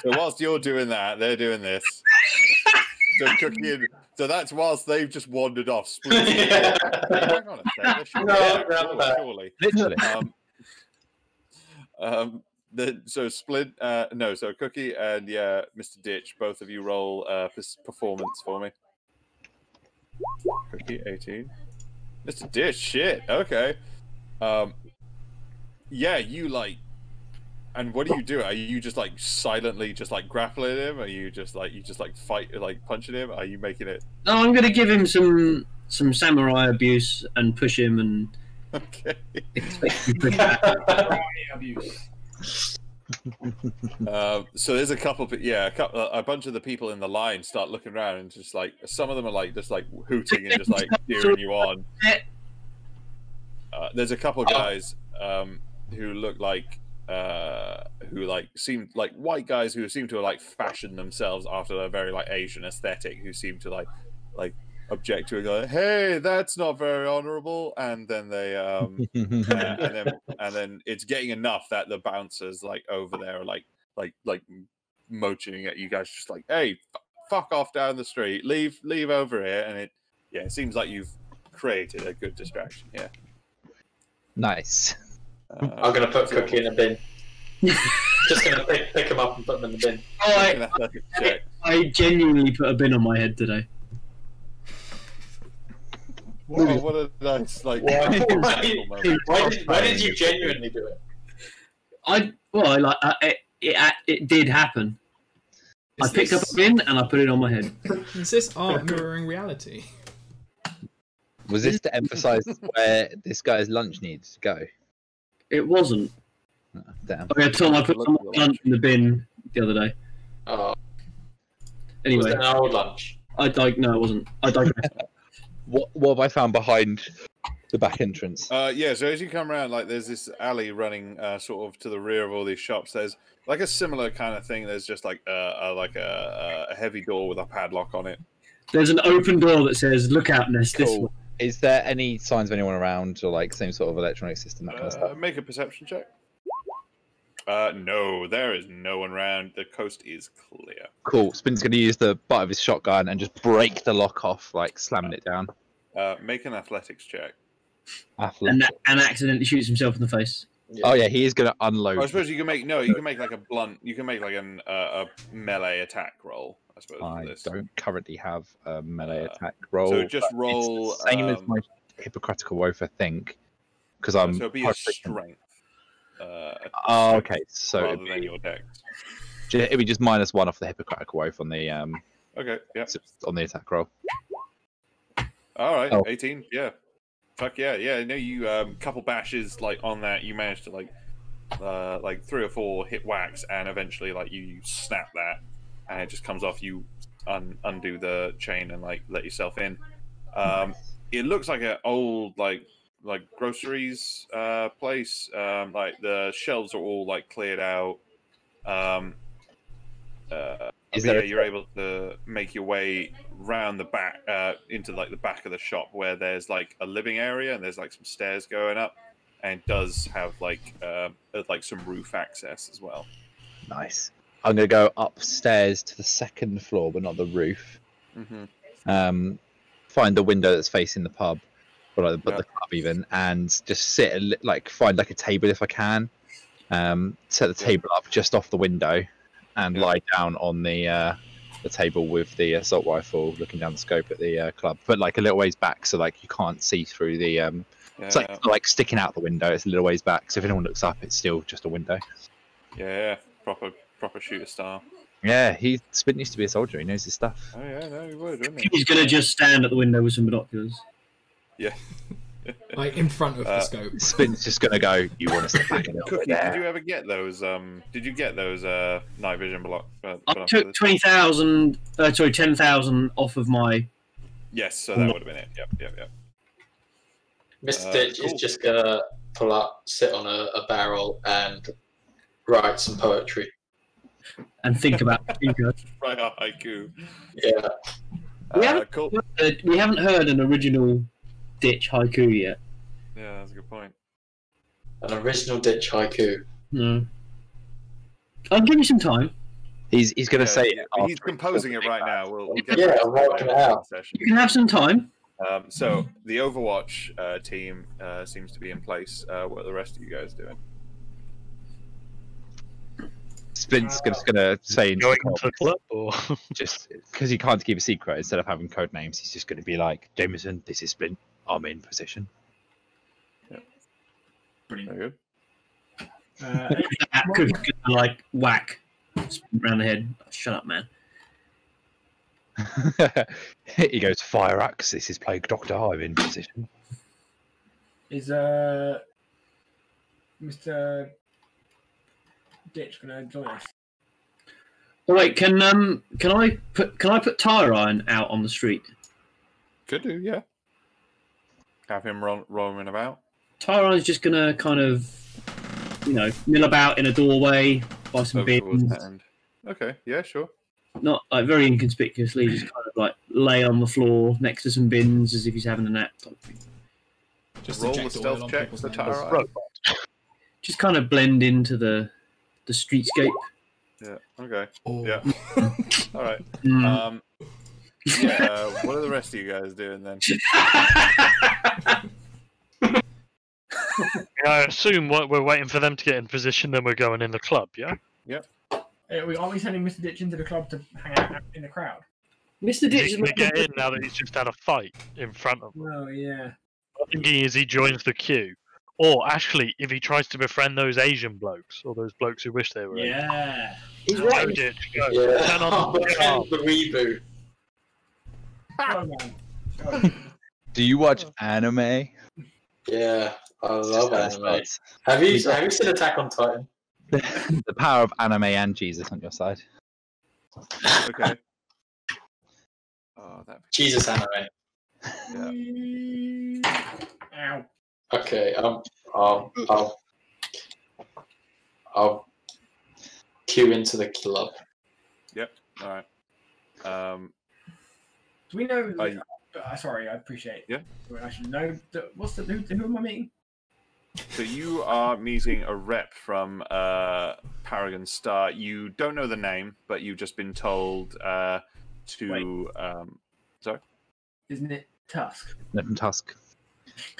So whilst you're doing that, they're doing this. So that's whilst they've just wandered off. Hang on a sec. Surely. Literally. So Splint, so Cookie and Mr. Ditch, both of you roll performance for me. Cookie 18. Mr. Ditch, shit. Okay. Yeah, you like. And what do you do? Are you just like silently just like grappling him? Are you just like fight like punching him? Are you making it? No, I'm gonna give him some samurai abuse and push him and Okay. So there's a couple, a bunch of the people in the line start looking around and just like some of them are like just like hooting and just like cheering you on. There's a couple guys who look like who like seem like white guys who seem to have like fashioned themselves after a very like Asian aesthetic, who seem to like object to it, go, hey, that's not very honorable, and then they and then it's getting enough that the bouncers like over there are like motioning at you guys, just like, hey, fuck off down the street, leave over here, and it seems like you've created a good distraction. Yeah, nice. I'm gonna put Cookie in a bin. Just gonna pick him up and put him in the bin. I genuinely put a bin on my head today. Whoa, what a nice like. Why did you genuinely do it? It did happen. I picked up a bin and I put it on my head. Is this art mirroring reality? Was this to emphasise where this guy's lunch needs to go? It wasn't. Oh, damn. Okay, Tom, I put some lunch in the bin the other day. Anyway, was it an old lunch? No, it wasn't. I digress. What have I found behind the back entrance? So as you come around, like there's this alley running sort of to the rear of all these shops. There's like a similar kind of thing. There's just like a heavy door with a padlock on it. There's an open door that says "Look out, Nest." Cool. This way. Is there any signs of anyone around, or like same sort of electronic system, that kind of stuff? Make a perception check. No, there is no one around. The coast is clear. Cool. Spin's going to use the butt of his shotgun and just break the lock off, like slamming it down. Make an athletics check. And accidentally shoots himself in the face. Yeah. Oh yeah, he is going to unload. I suppose you can make like a blunt. You can make like a melee attack roll. I suppose. I don't currently have a melee attack roll. So just roll. It's the same as my Hippocratical Oath, I think, because I'm. So it'll be a strength. Okay. So rather than your dex. It'd be just -1 off the Hippocratical Oath on the Okay. Yeah. On the attack roll. All right. 18. Yeah. Fuck yeah. Yeah. No, you couple bashes like on that. You managed to like 3 or 4 hit whacks, and eventually like you snap that, and it just comes off. You undo the chain and like let yourself in. It looks like an old like groceries place. Like the shelves are all like cleared out. You're able to make your way round the back into like the back of the shop, where there's like a living area and there's like some stairs going up, and it does have like some roof access as well. Nice. I'm gonna go upstairs to the 2nd floor, but not the roof. Mm-hmm. Find the window that's facing the pub, or like the club even, and just sit find like a table if I can. Set the table up just off the window, and lie down on the table with the assault rifle, looking down the scope at the club, but like a little ways back, so like you can't see through the. It's like sticking out the window. It's a little ways back, so if anyone looks up, it's still just a window. Yeah, proper shooter style. Yeah, Spin used to be a soldier. He knows his stuff. Oh yeah, no, he would, wouldn't he? He's gonna just stand at the window with some binoculars. Yeah. Like in front of the scope. Spin's just gonna go. You want to step back a little Cookie, bit there. did you ever get those? Did you get those night vision block? I took 10,000 off of my. Yes, so that would have been it. Yep. Mr. Ditch is just gonna pull up, sit on a barrel, and write some poetry. And think about Write a haiku. Yeah. We haven't heard an original Ditch haiku yet. Yeah, that's a good point. An original Ditch haiku. No. I'll give you some time. He's going to say it. He's composing it right now. We'll get I'm working it out. You can have some time. So the Overwatch team seems to be in place. What are the rest of you guys doing? Spin's just going to say going to the club, or just because he can't keep a secret, instead of having code names, he's just going to be like, Jameson, this is Spin. I'm in position. Yeah. Brilliant. Very Could like whack around the head. Shut up, man. He goes, Fire Axe, this is Plague Doctor, I'm in position. Is Mr. Ditch gonna join us? Oh wait, can I put tire iron out on the street? Could do, yeah. Have him roaming about. Tire iron's just gonna kind of, mill about in a doorway, buy some bins. Okay, yeah, sure. Not like very inconspicuously, just kind of like lay on the floor next to some bins as if he's having a nap type thing. Just roll the stealth check for tire iron. Just kind of blend into the streetscape. Yeah. Okay. Oh. Yeah. All right. What are the rest of you guys doing then? I assume we're waiting for them to get in position, then we're going in the club. Yeah. Yep. Aren't we sending Mr. Ditch into the club to hang out in the crowd? Mr. Ditch He's gonna get in now that he's just had a fight in front of him. Oh yeah. I'm thinking is he joins the queue, or actually, if he tries to befriend those Asian blokes or those blokes who wish they were. Yeah. He's right. Go, Ditch, go. Yeah. Turn on the car. The reboot. Oh, man. Do you watch anime? Yeah, I love anime. Have you seen Attack on Titan? The power of anime and Jesus on your side. Okay. Oh, that. Jesus anime. Yeah. Ow. Okay, I'll queue into the club. Yep. All right. Do we know? Sorry, I appreciate. Yeah. I should know. Who am I meeting? So you are meeting a rep from Paragon Star. You don't know the name, but you've just been told to. Sorry. Isn't it Tusk? No, from Tusk.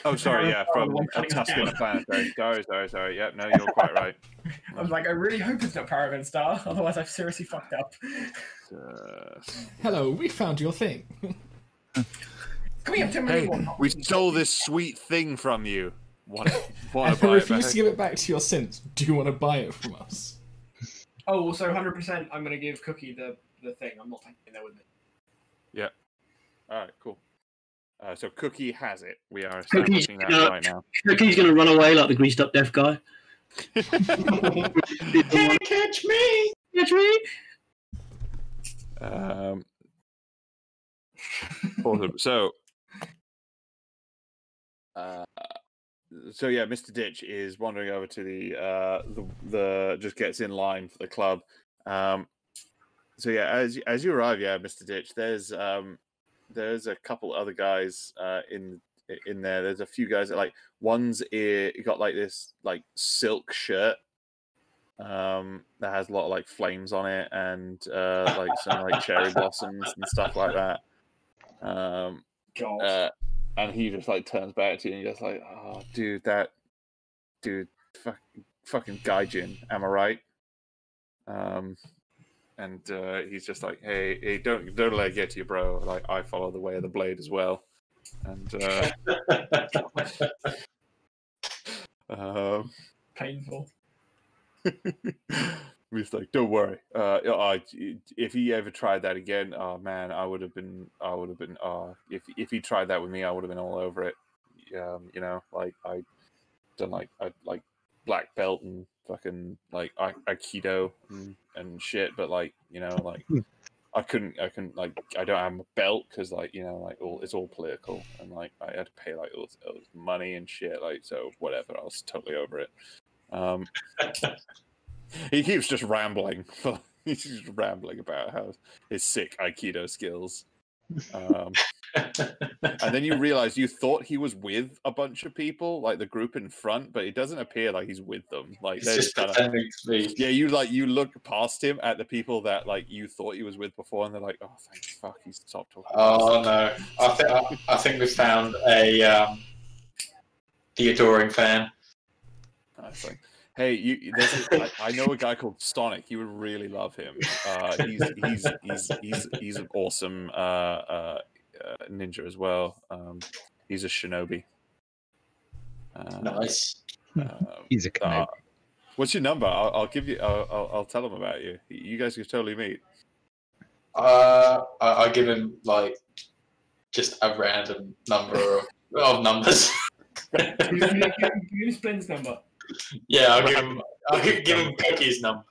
Oh, sorry. Yeah, from Tuscan Planetary. Sorry. Yep. No, you're quite right. I was like, I really hope it's not Paragon Star, otherwise I've seriously fucked up. Hello, we found your thing. Can we have 10 Hey, minutes? we stole this sweet thing from you. Want I to buy it refuse back? to give it back to your synths. Do you want to buy it from us? Oh, also 100%. I'm going to give Cookie the thing. I'm not taking that with me. Yeah. All right. Cool. So Cookie has it. We are establishing that right now. Cookie's gonna run away like the greased up deaf guy. Can't catch me! Catch me! Awesome. So yeah, Mr. Ditch is wandering over to the just gets in line for the club. So yeah, as you arrive, yeah, Mr. Ditch, there's a couple other guys in there. There's a few guys that like one's got like this like silk shirt that has a lot of like flames on it and like some like cherry blossoms and stuff like that. And he just like turns back to you and just like, oh, dude, fucking Gaijin, am I right? And he's just like, hey, don't let it get to you, bro. Like, I follow the way of the blade as well. And Painful. he's like, don't worry. If he ever tried that again, oh man, I would have been. If he tried that with me, I would have been all over it. Like I done like black belt and fucking like Aikido and shit, but like I couldn't like I don't have a belt because like it's all political and like I had to pay like all this money and shit, like, so whatever, I was totally over it. He keeps just rambling. He's just rambling about how his sick Aikido skills. And then you realize you thought he was with a bunch of people, like the group in front, but it doesn't appear like he's with them. Like they're just pretending to be. Yeah, you look past him at the people that like you thought he was with before, and they're like, "Oh, thank fuck, he's stopped talking." Oh no, I think we found the adoring fan. It's like, hey, I know a guy called Sonic. You would really love him. He's an awesome ninja as well. He's a shinobi. Nice. He's a Kenobi. What's your number? I'll give you. I'll tell him about you. You guys can totally meet. I give him like just a random number of numbers. Give him Splint's number. Yeah, I'll give him Cookie's number.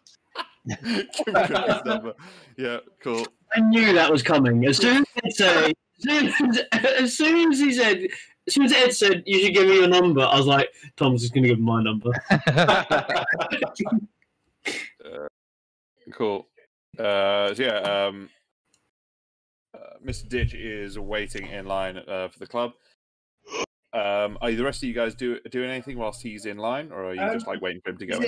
Give him Cookie's number. Yeah, cool. I knew that was coming. As soon as Ed said, you should give me your number, I was like, Tom's just going to give him my number. Cool. Mr. Ditch is waiting in line for the club. Are the rest of you guys doing anything whilst he's in line, or are you just like waiting for him to go in?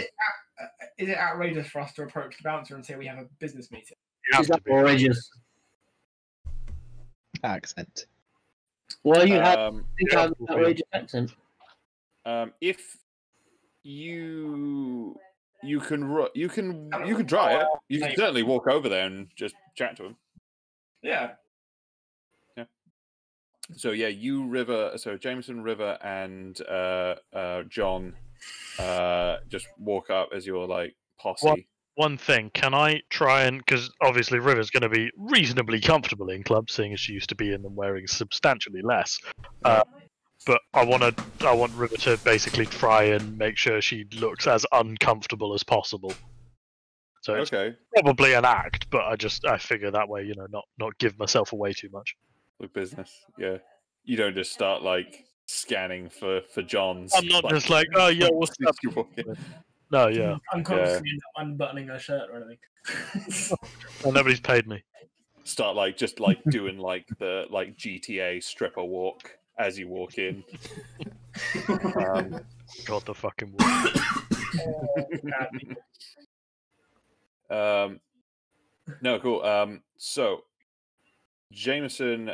Is it outrageous for us to approach the bouncer and say we have a business meeting? Is that outrageous? Accent. Well, you have an outrageous accent. If you can try it. You can certainly walk over there and just chat to him. Yeah. Yeah. So yeah, you, River. So Jameson, River, and John just walk up as your like posse. One thing, can I try and, because obviously River's going to be reasonably comfortable in clubs, seeing as she used to be in them wearing substantially less. But I want River to basically try and make sure she looks as uncomfortable as possible. So it's probably an act, but I figure that way, not give myself away too much. With business, yeah. You don't just start like scanning for John's. I'm not just like, oh yeah, what's up? No, yeah. Unconsciously unbuttoning her shirt or anything. Well, nobody's paid me. Start like just like doing like the like GTA stripper walk as you walk in. God, the fucking walk. No, cool. So Jameson,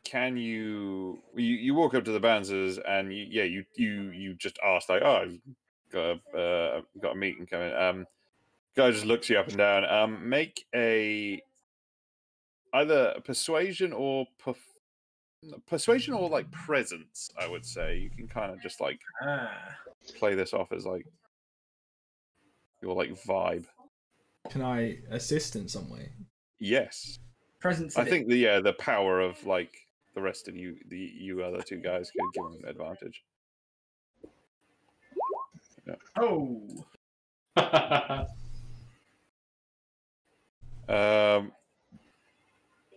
can you walk up to the bouncers and you just ask like, oh, I've got a meeting coming. Guy just looks you up and down. Make either persuasion or like presence. I would say you can kind of just like play this off as like your like vibe. Can I assist in some way? Yes. Presence. I think the power of like the rest of you, you other two guys could give him an advantage. Yeah. Oh.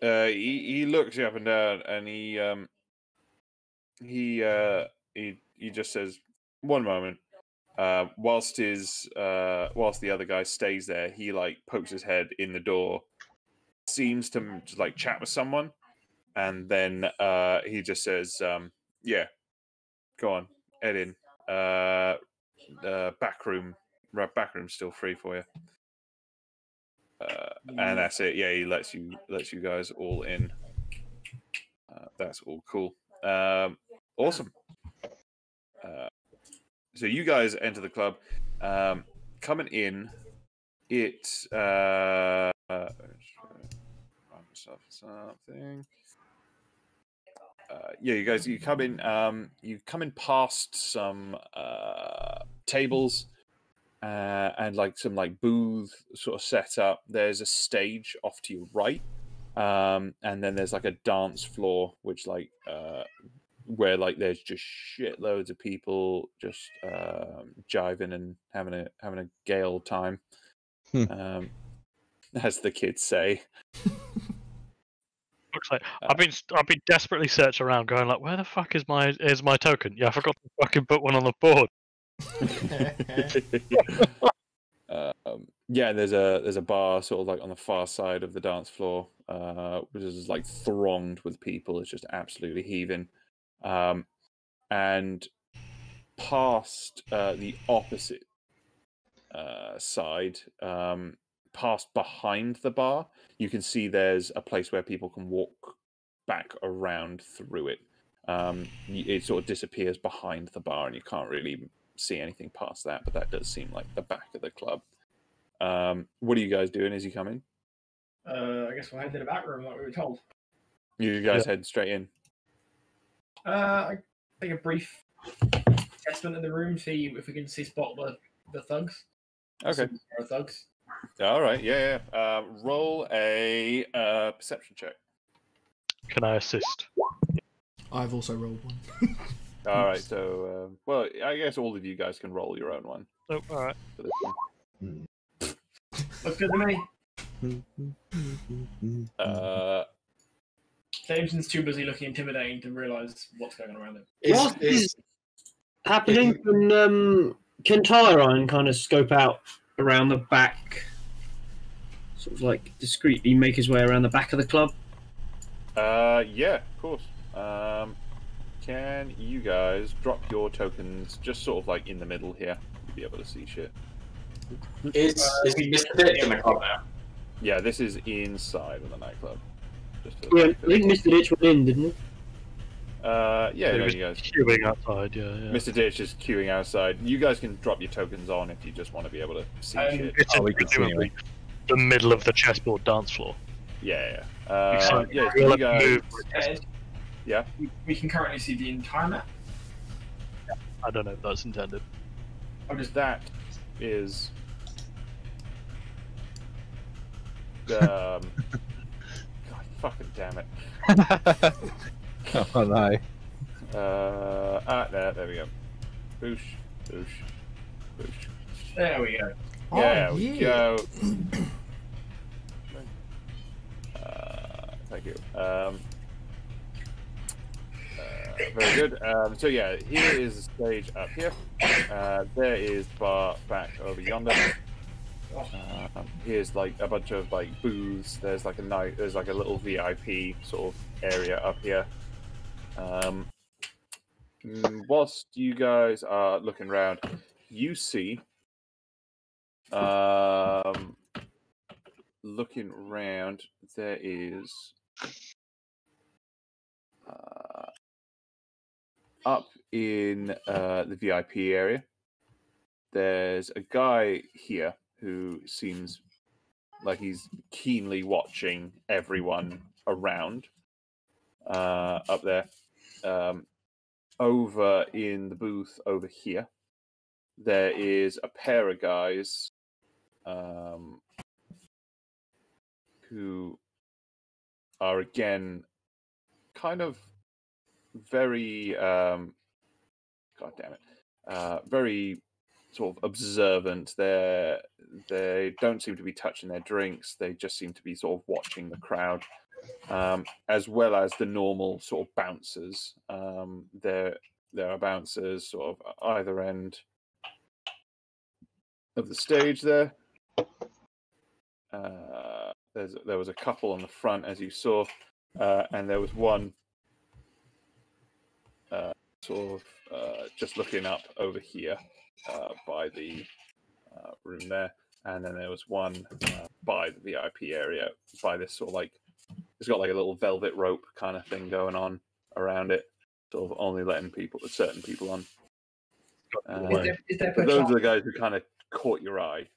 He looks you up and down, and he just says, "One moment." Whilst the other guy stays there, he like pokes his head in the door, seems to just like chat with someone, and then he just says, "Yeah, go on, head in. Back room's still free for you." And that's it. Yeah, he lets you guys all in. That's all cool. Awesome. So you guys enter the club. Coming in, it's something. You come in past some tables and like some like booth sort of set up. There's a stage off to your right, and then there's like a dance floor which like where like there's just shitloads of people just jiving and having a gay old time, as the kids say. Looks like I've been desperately searching around, going like, where the fuck is my token? Yeah, I forgot to fucking put one on the board. There's a bar sort of like on the far side of the dance floor, which is like thronged with people. It's just absolutely heaving. And past the opposite side, past behind the bar, you can see there's a place where people can walk back around through it. It sort of disappears behind the bar, and you can't really see anything past that, but that does seem like the back of the club. What are you guys doing as you come in? I guess we'll head to the back room like we were told. You guys head straight in. I take a brief assessment of the room, see if we can spot the thugs. Okay. Thugs. All right. Yeah. Roll a perception check. Can I assist? I've also rolled one. All right, so well, I guess all of you guys can roll your own one. Oh, all right. For this one. Looks good to me. Jameson's too busy looking intimidating to realise what's going on around him. What is happening? Can Tyron kind of scope out around the back, sort of like discreetly make his way around the back of the club? Yeah, of course. Can you guys drop your tokens just sort of like in the middle here? You'll be able to see shit. Is Mr. Ditch in the club now? Yeah, this is inside of the nightclub. Yeah, I think Mr. Ditch went in, didn't he? Yeah, He no, was you guys. queuing outside, yeah. Mr. Ditch is queuing outside. You guys can drop your tokens on if you just want to be able to see shit. It's in presumably the middle of the chessboard dance floor. Yeah. So Yeah, you'll you have to guys. move. Ed, Yeah. we can currently see the entire map. I don't know if that's intended. That is. God fucking damn it. Oh no. There we go. Boosh, boosh, boosh. There we go. There we go. Thank you. Very good. So yeah, here is the stage up here. There is the bar back over yonder. Here's like a bunch of like booths. There's like a little VIP sort of area up here. Whilst you guys are looking around, you see looking around, there is up in the VIP area, there's a guy here who seems like he's keenly watching everyone around up there. Over in the booth over here, there is a pair of guys who are again kind of very god damn it, very sort of observant. They don't seem to be touching their drinks. They just seem to be sort of watching the crowd, as well as the normal sort of bouncers. There are bouncers sort of either end of the stage there. There was a couple on the front, as you saw, and there was one sort of just looking up over here by the room there, and then there was one by the VIP area, by this sort of like, it's got like a little velvet rope kind of thing going on around it, sort of only letting certain people on. Is there those are the guys who kind of caught your eye.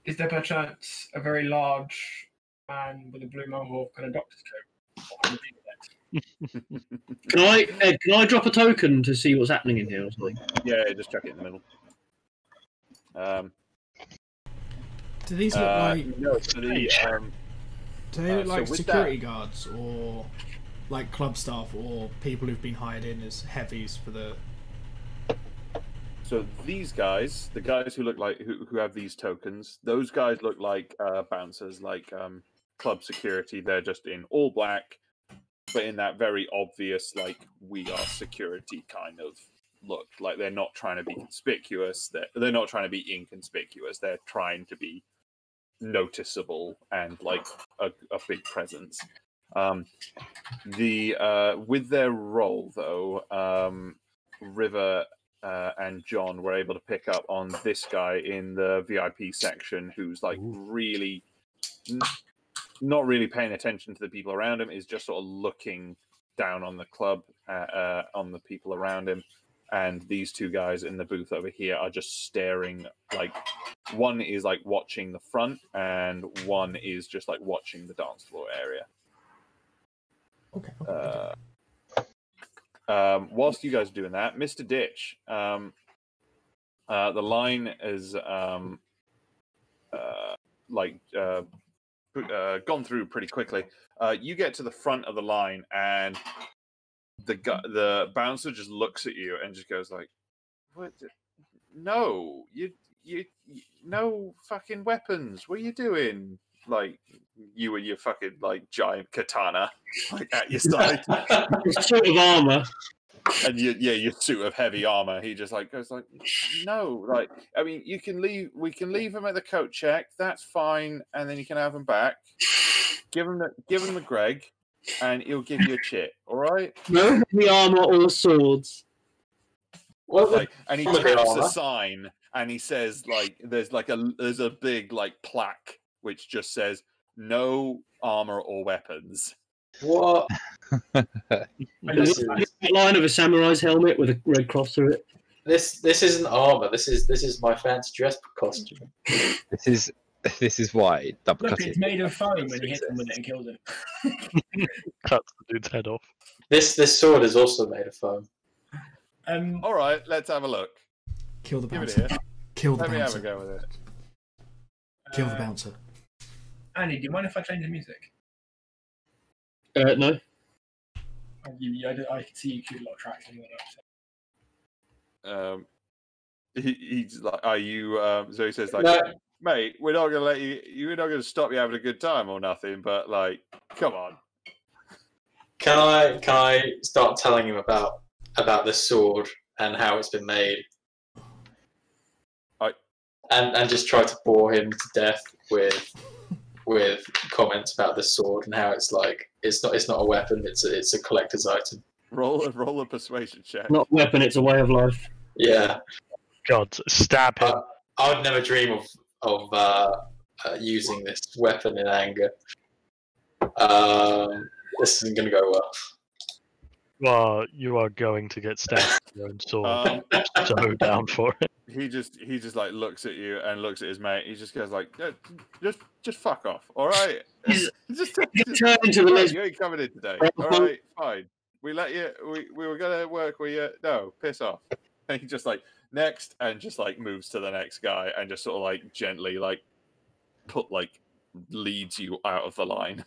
Is there perchance a very large man with a blue mohawk and a doctor's coat? Can I drop a token to see what's happening in here or something? Yeah, just chuck it in the middle. Do these look like? No, so the, do they look like so security guards or like club staff or people who've been hired in as heavies for the? So these guys, the guys who look like who have these tokens, those guys look like bouncers, like club security. They're just in all black, but in that very obvious, like, we are security kind of look. Like, they're not trying to be conspicuous. They're not trying to be inconspicuous. They're trying to be noticeable and like a big presence. With their role though, River and John were able to pick up on this guy in the VIP section who's like really not really paying attention to the people around him, is just sort of looking down on the club, on the people around him. And these two guys in the booth over here are just staring, like, one is like watching the front and one is just like watching the dance floor area. Okay. Whilst you guys are doing that, Mr. Ditch, the line is gone through pretty quickly. You get to the front of the line and the bouncer just looks at you and just goes like, "What? No, you no fucking weapons. What are you doing? Like you and your fucking like giant katana like at your side, suit of armor, and your suit of heavy armor." He just like goes like, "No, like I mean, you can leave. We can leave him at the coat check. That's fine, and then you can have him back. Give him the Greg." And he'll give you a chit, all right? No heavy armor or swords. And he taps a sign, and he says, like, there's a big like plaque which just says no armor or weapons. What? This is a line of a samurai's helmet with a red cross through it. This isn't armor. This is my fancy dress costume. This is why double Look, cut it's made of foam when you hit him with it and kills him. Cuts the dude's head off. This sword is also made of foam. All right, let's have a look. Kill the Give it bouncer. here. Kill the Let me have bouncer. a go with it. Kill the bouncer. Andy, do you mind if I change the music? No. I can see you queued a lot of tracks anyway. He's like, "Are you?" So he says, "Like, No. mate, we're not gonna let you. We're not gonna stop you having a good time or nothing. But like, come on." Can I start telling him about this sword and how it's been made? And just try to bore him to death with comments about this sword and how it's like it's not a weapon. It's a collector's item. Roll a persuasion check. Not a weapon, it's a way of life. Yeah. God, stab him. I would never dream of using this weapon in anger. This isn't going to go well. You are going to get stabbed with your own sword. So down for it. He just like looks at you and looks at his mate. He just goes like, just fuck off, all right? just turn into the you ain't coming in today. All right, fine. We let you. We were gonna work with you. No, piss off. And he just like next and just like moves to the next guy and just sort of like gently like leads you out of the line.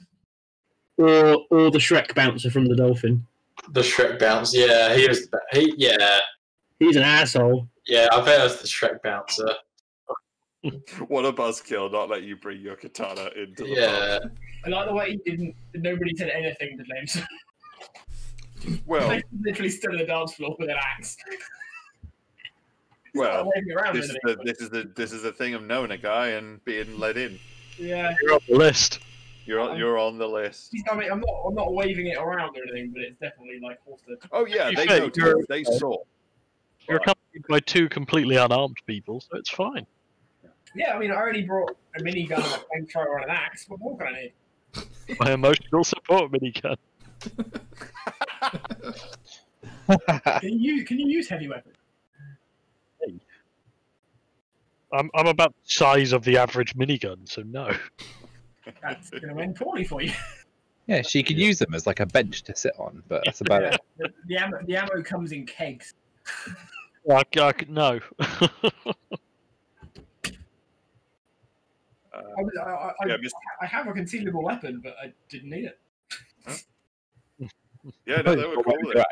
Or the Shrek bouncer from the Dolphin. The Shrek bouncer, yeah, he's an asshole. Yeah, I bet it was the Shrek bouncer. What a buzzkill! Not let you bring your katana into the pub. I like the way nobody said anything to names. Well, they literally stood on the dance floor with an axe. Well, this is the thing of knowing a guy and being let in. Yeah, you're on the list. You're on the list. I mean, I'm not waving it around or anything, but it's definitely like halted. Oh yeah, they know. They saw. You're accompanied by two completely unarmed people, so it's fine. Yeah, I mean, I already brought a minigun, a flamethrower, and an axe. What more can I need? My emotional support minigun. Can you use heavy weapons? I'm about the size of the average minigun, so no. That's going to end poorly for you. Yeah, she could use them as like a bench to sit on, but that's about it. The ammo comes in kegs. I could no. I have a concealable weapon, but I didn't need it. Yeah, no, they were cool. Like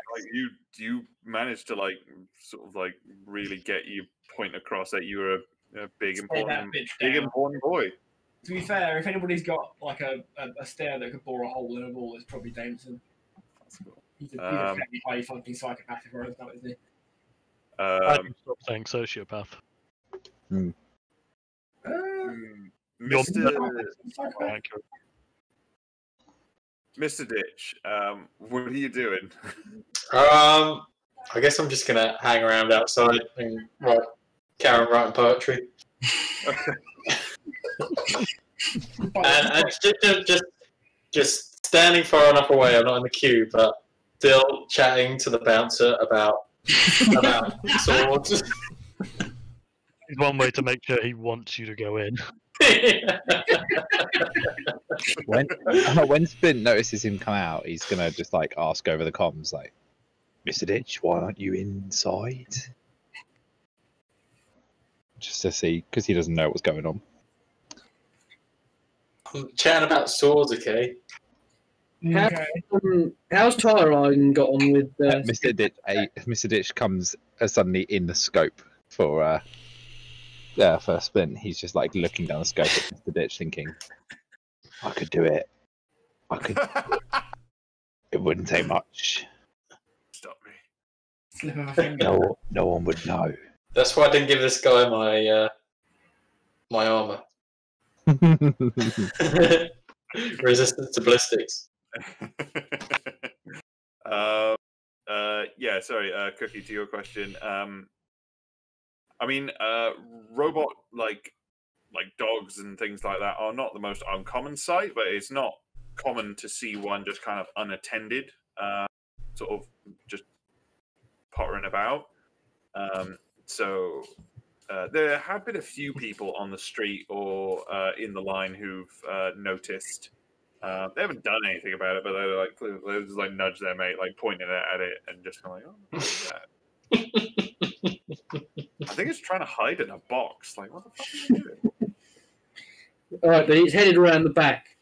you managed to like sort of like really get your point across that you were a big important boy. To be fair, if anybody's got like a stair that could bore a hole in a wall, it's probably Jameson. That's cool. He's a fairly high functioning psychopath, if not, isn't he? I can stop saying sociopath. Mr. Ditch, what are you doing? I guess I'm just gonna hang around outside and carry on writing poetry. and just standing far enough away. I'm not in the queue, but still chatting to the bouncer about swords. It's one way to make sure he wants you to go in. When Splint notices him come out, he's gonna just like ask over the comms, like, "Mr. Ditch, why aren't you inside?" Just to see, because he doesn't know what's going on. I'm chatting about swords, okay? Okay. How's Tyron got on with Mr. Ditch? Mr. Ditch comes suddenly in the scope for Splint. He's just like looking down the scope at Mr. Ditch, thinking, "I could do it. I could. It wouldn't take much. Stop me. Slip of a finger. No one would know." That's why I didn't give this guy my my armor. Resistance to ballistics. Yeah, sorry, Cookie, to your question. I mean, robot like dogs and things like that are not the most uncommon sight, but it's not common to see one just kind of unattended, sort of just pottering about. So there have been a few people on the street or in the line who've noticed. They haven't done anything about it, but they just like nudge their mate, like pointing at it, and just kind of like, "Oh, what is that?" I think it's trying to hide in a box. Like, what the fuck is it doing? All right, but it's headed around the back.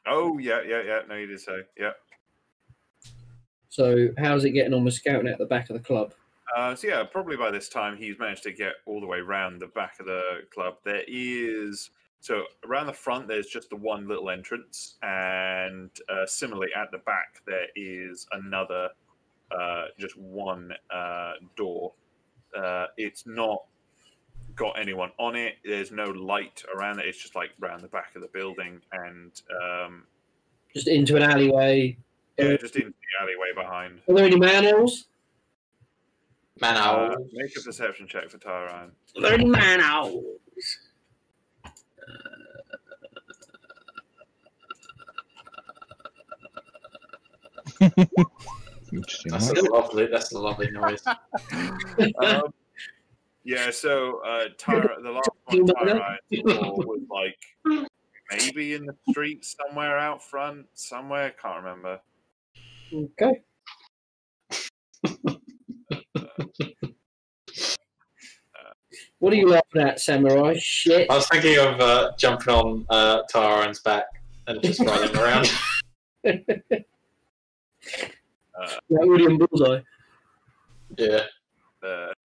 Oh yeah. No, you did say So how's it getting on with scouting out the back of the club? So yeah, probably by this time he's managed to get all the way around the back of the club. There is. So around the front, there's just the one little entrance, and similarly at the back, there is another, just one door. It's not got anyone on it. There's no light around it. It's just like around the back of the building, and just into an alleyway. Yeah, just into the alleyway behind. Are there any man-owls? Man-owls. Make a perception check for Tyron. Are there any man-owls? That's a lovely noise. Yeah, so the last one Tyron was like maybe in the street somewhere out front, somewhere, can't remember. Okay. What are you laughing at, Samurai? Shit. I was thinking of jumping on Tyron's back and just riding around. William Bullseye. Yeah.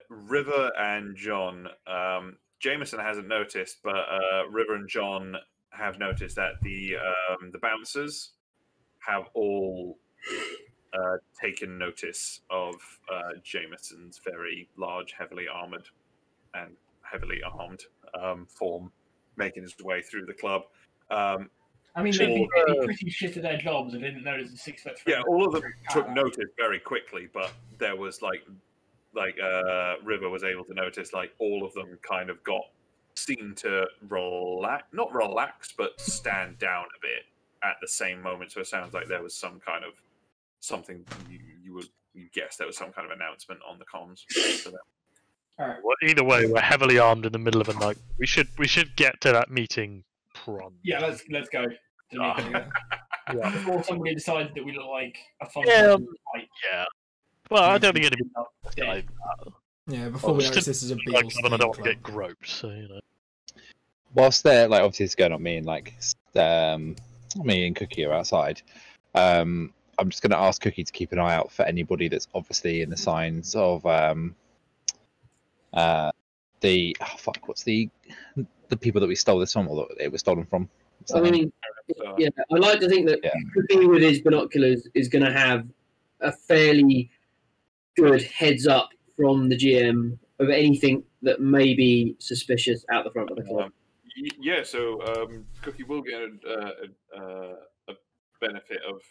River and John. Jameson hasn't noticed, but River and John have noticed that the bouncers have all taken notice of Jameson's very large, heavily armored and heavily armed form making his way through the club. I mean, they'd be pretty shit at their jobs and didn't notice the 6 foot. Yeah, all of them took notice very quickly, but there was like River was able to notice like all of them kind of seemed to not relax, but stand down a bit at the same moment. So it sounds like there was some kind of something you guess there was some kind of announcement on the comms for them. All right. Well, either way, we're heavily armed in the middle of a night. We should get to that meeting pronto. Yeah, let's go. Before somebody decides that we look like a fun fight. Yeah. Well, I don't think it'd be. Yeah, before we notice this is a big. I don't want to get groped, so you know. Whilst they're like obviously it's going on, me and me and Cookie are outside. I'm just going to ask Cookie to keep an eye out for anybody that's obviously in the signs of what's the people that we stole this from, or that it was stolen from. I mean, yeah, I like to think that Cookie with his binoculars is going to have a fairly good heads up from the GM of anything that may be suspicious out the front of the club. Yeah, so Cookie will get a benefit of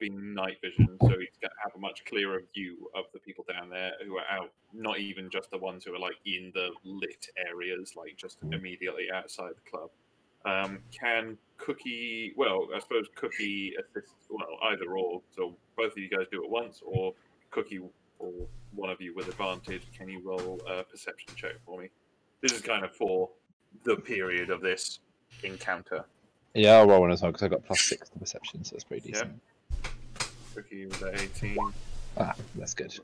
being night vision, so he's going to have a much clearer view of the people down there who are out, not even just the ones who are like in the lit areas, like just immediately outside the club. Can Cookie, well, I suppose Cookie assist, well, either or, so both of you guys do it once, or Cookie or one of you with advantage, can you roll a perception check for me? This is kind of for the period of this encounter. Yeah, I'll roll one as well because I got +6 to perception, so that's pretty decent. Yeah. Cookie with 18. That's good.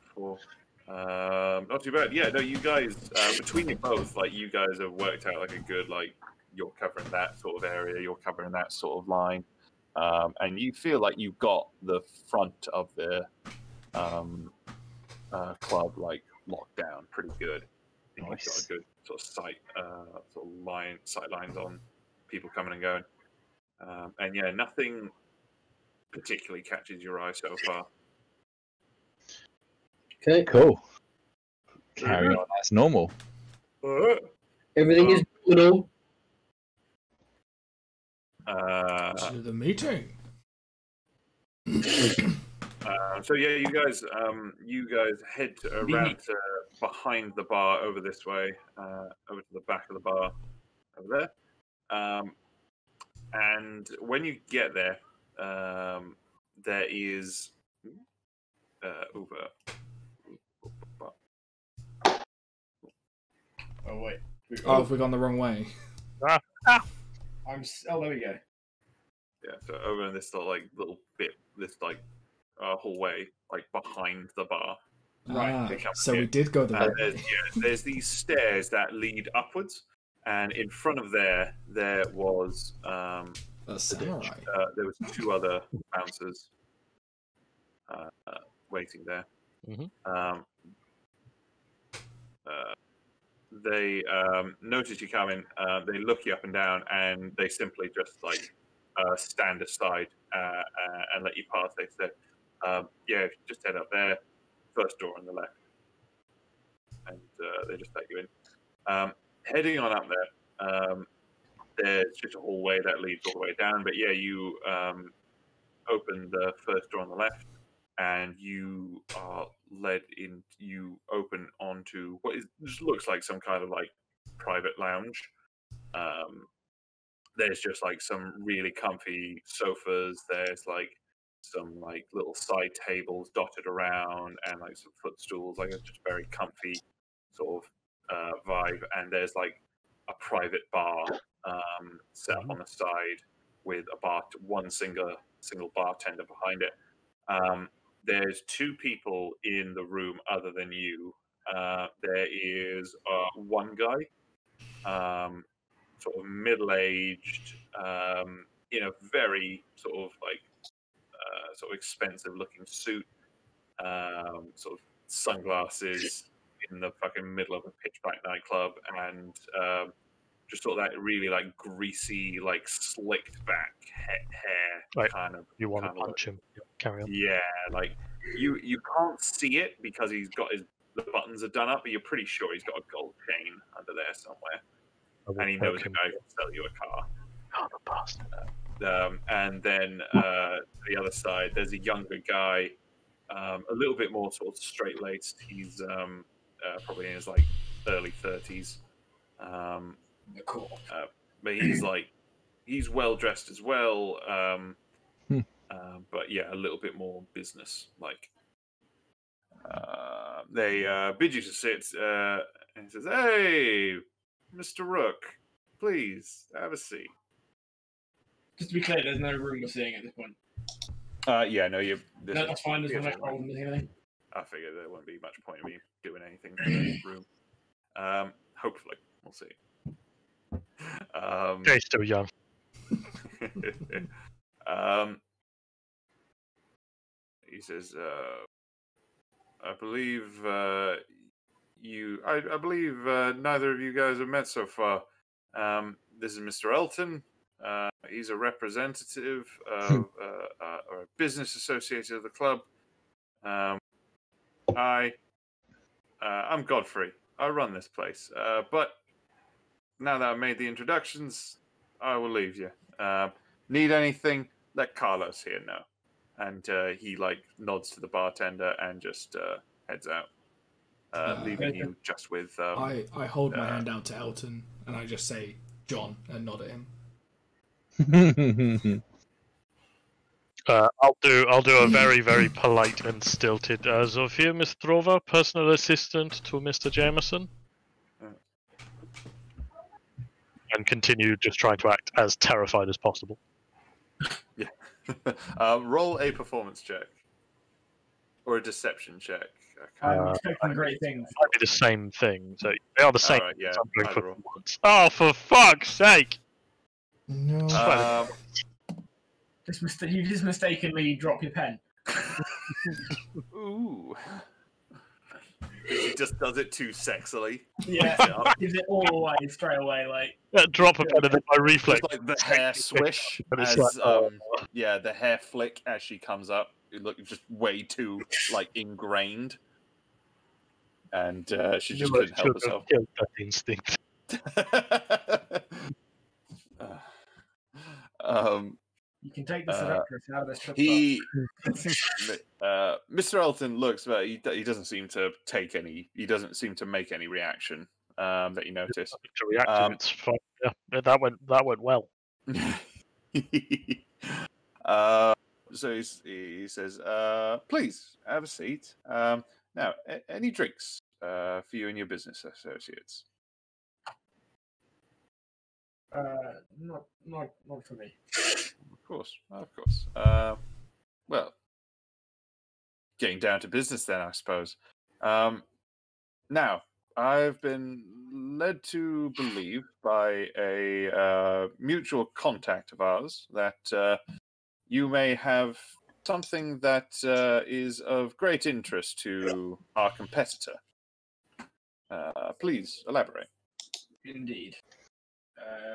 Not too bad. Yeah, no, you guys, between you both, like, you guys have worked out like a good, like, you're covering that sort of area, you're covering that sort of line. and you feel like you've got the front of the club like locked down pretty good. I think you've got a good sort of sight lines on people coming and going. And yeah, nothing particularly catches your eye so far. Okay. Cool. Carry on as normal. Everything is normal. To the meeting. So yeah, you guys head around to behind the bar over this way, over to the back of the bar over there. And when you get there, there is over. Oh wait. Oh, have we gone the wrong way? Oh, there we go. Yeah, so over in this little bit, this hallway, like behind the bar. Right. So we did go the wrong way. There's these stairs that lead upwards, and in front of there was a samurai. there was 2 other bouncers waiting there. Mm-hmm. They notice you coming. They look you up and down, and they simply just stand aside and let you pass. They said, "Yeah, just head up there, first door on the left," and they just let you in. Heading on up there, there's just a hallway that leads all the way down. But yeah, you open the first door on the left, and you are led in. You open onto what just looks like some kind of private lounge. There's just some really comfy sofas. There's some little side tables dotted around, and some footstools. It's just very comfy sort of vibe. And there's a private bar set up on the side with one single bartender behind it. There's 2 people in the room other than you. There is one guy, sort of middle-aged, in a very sort of expensive-looking suit, sort of sunglasses in the fucking middle of a pitch-black nightclub, and just sort of that really greasy, slicked-back hair kind of. You want to punch him? Carry on. Yeah, you can't see it because the buttons are done up, but you're pretty sure he's got a gold chain under there somewhere. And he knows a guy who can sell you a car. Oh, the bastard. And then the other side, there's a younger guy, a little bit more sort of straight-laced. He's probably in his early 30s. Cool. But he's well dressed as well. But yeah, a little bit more business-like. They bid you to sit, and he says, "Hey, Mr. Rook, please have a seat." Just to be clear, there's no room we're seeing at this point. Yeah, no, No, that's fine. There's no problem with anything. I figured there wouldn't be much point in me doing anything in this room. Hopefully, we'll see. Jay's still young. He says, "I believe I believe neither of you guys have met so far. This is Mr. Elton. He's a representative of or a business associate of the club. I'm Godfrey. I run this place. But now that I've made the introductions, I will leave you. Need anything? Let Carlos here know." And he nods to the bartender and just heads out, leaving you just with. I hold my hand out to Elton and I just say John and nod at him. I'll do a very, very polite and stilted. Zofia Mistrova, personal assistant to Mr. Jameson. And continue just trying to act as terrified as possible. Yeah. Roll a performance check. Or a deception check. I'm expecting great things. Might be the same thing. So they are the same. Right, yeah, I'm going for once. Oh, for fuck's sake! No. Just You just mistakenly drop your pen. Ooh. He just does it too sexily. Yeah, gives it all away straight away. Like drop a pen and then my reflex. Just like the hair swish as the hair flick as she comes up. It looks just way too like ingrained, and she just couldn't help herself. That instinct. You can take the seductress out of this. Mr. Elton looks, but he doesn't seem to take any. He doesn't seem to make any reaction that you notice. It's fine. Yeah, that went well. So he says, "Please have a seat. Now, any drinks for you and your business associates?" Not for me. Of course. Well, getting down to business then, I suppose. Now, I've been led to believe by a mutual contact of ours that you may have something that is of great interest to our competitor. Please elaborate. Indeed.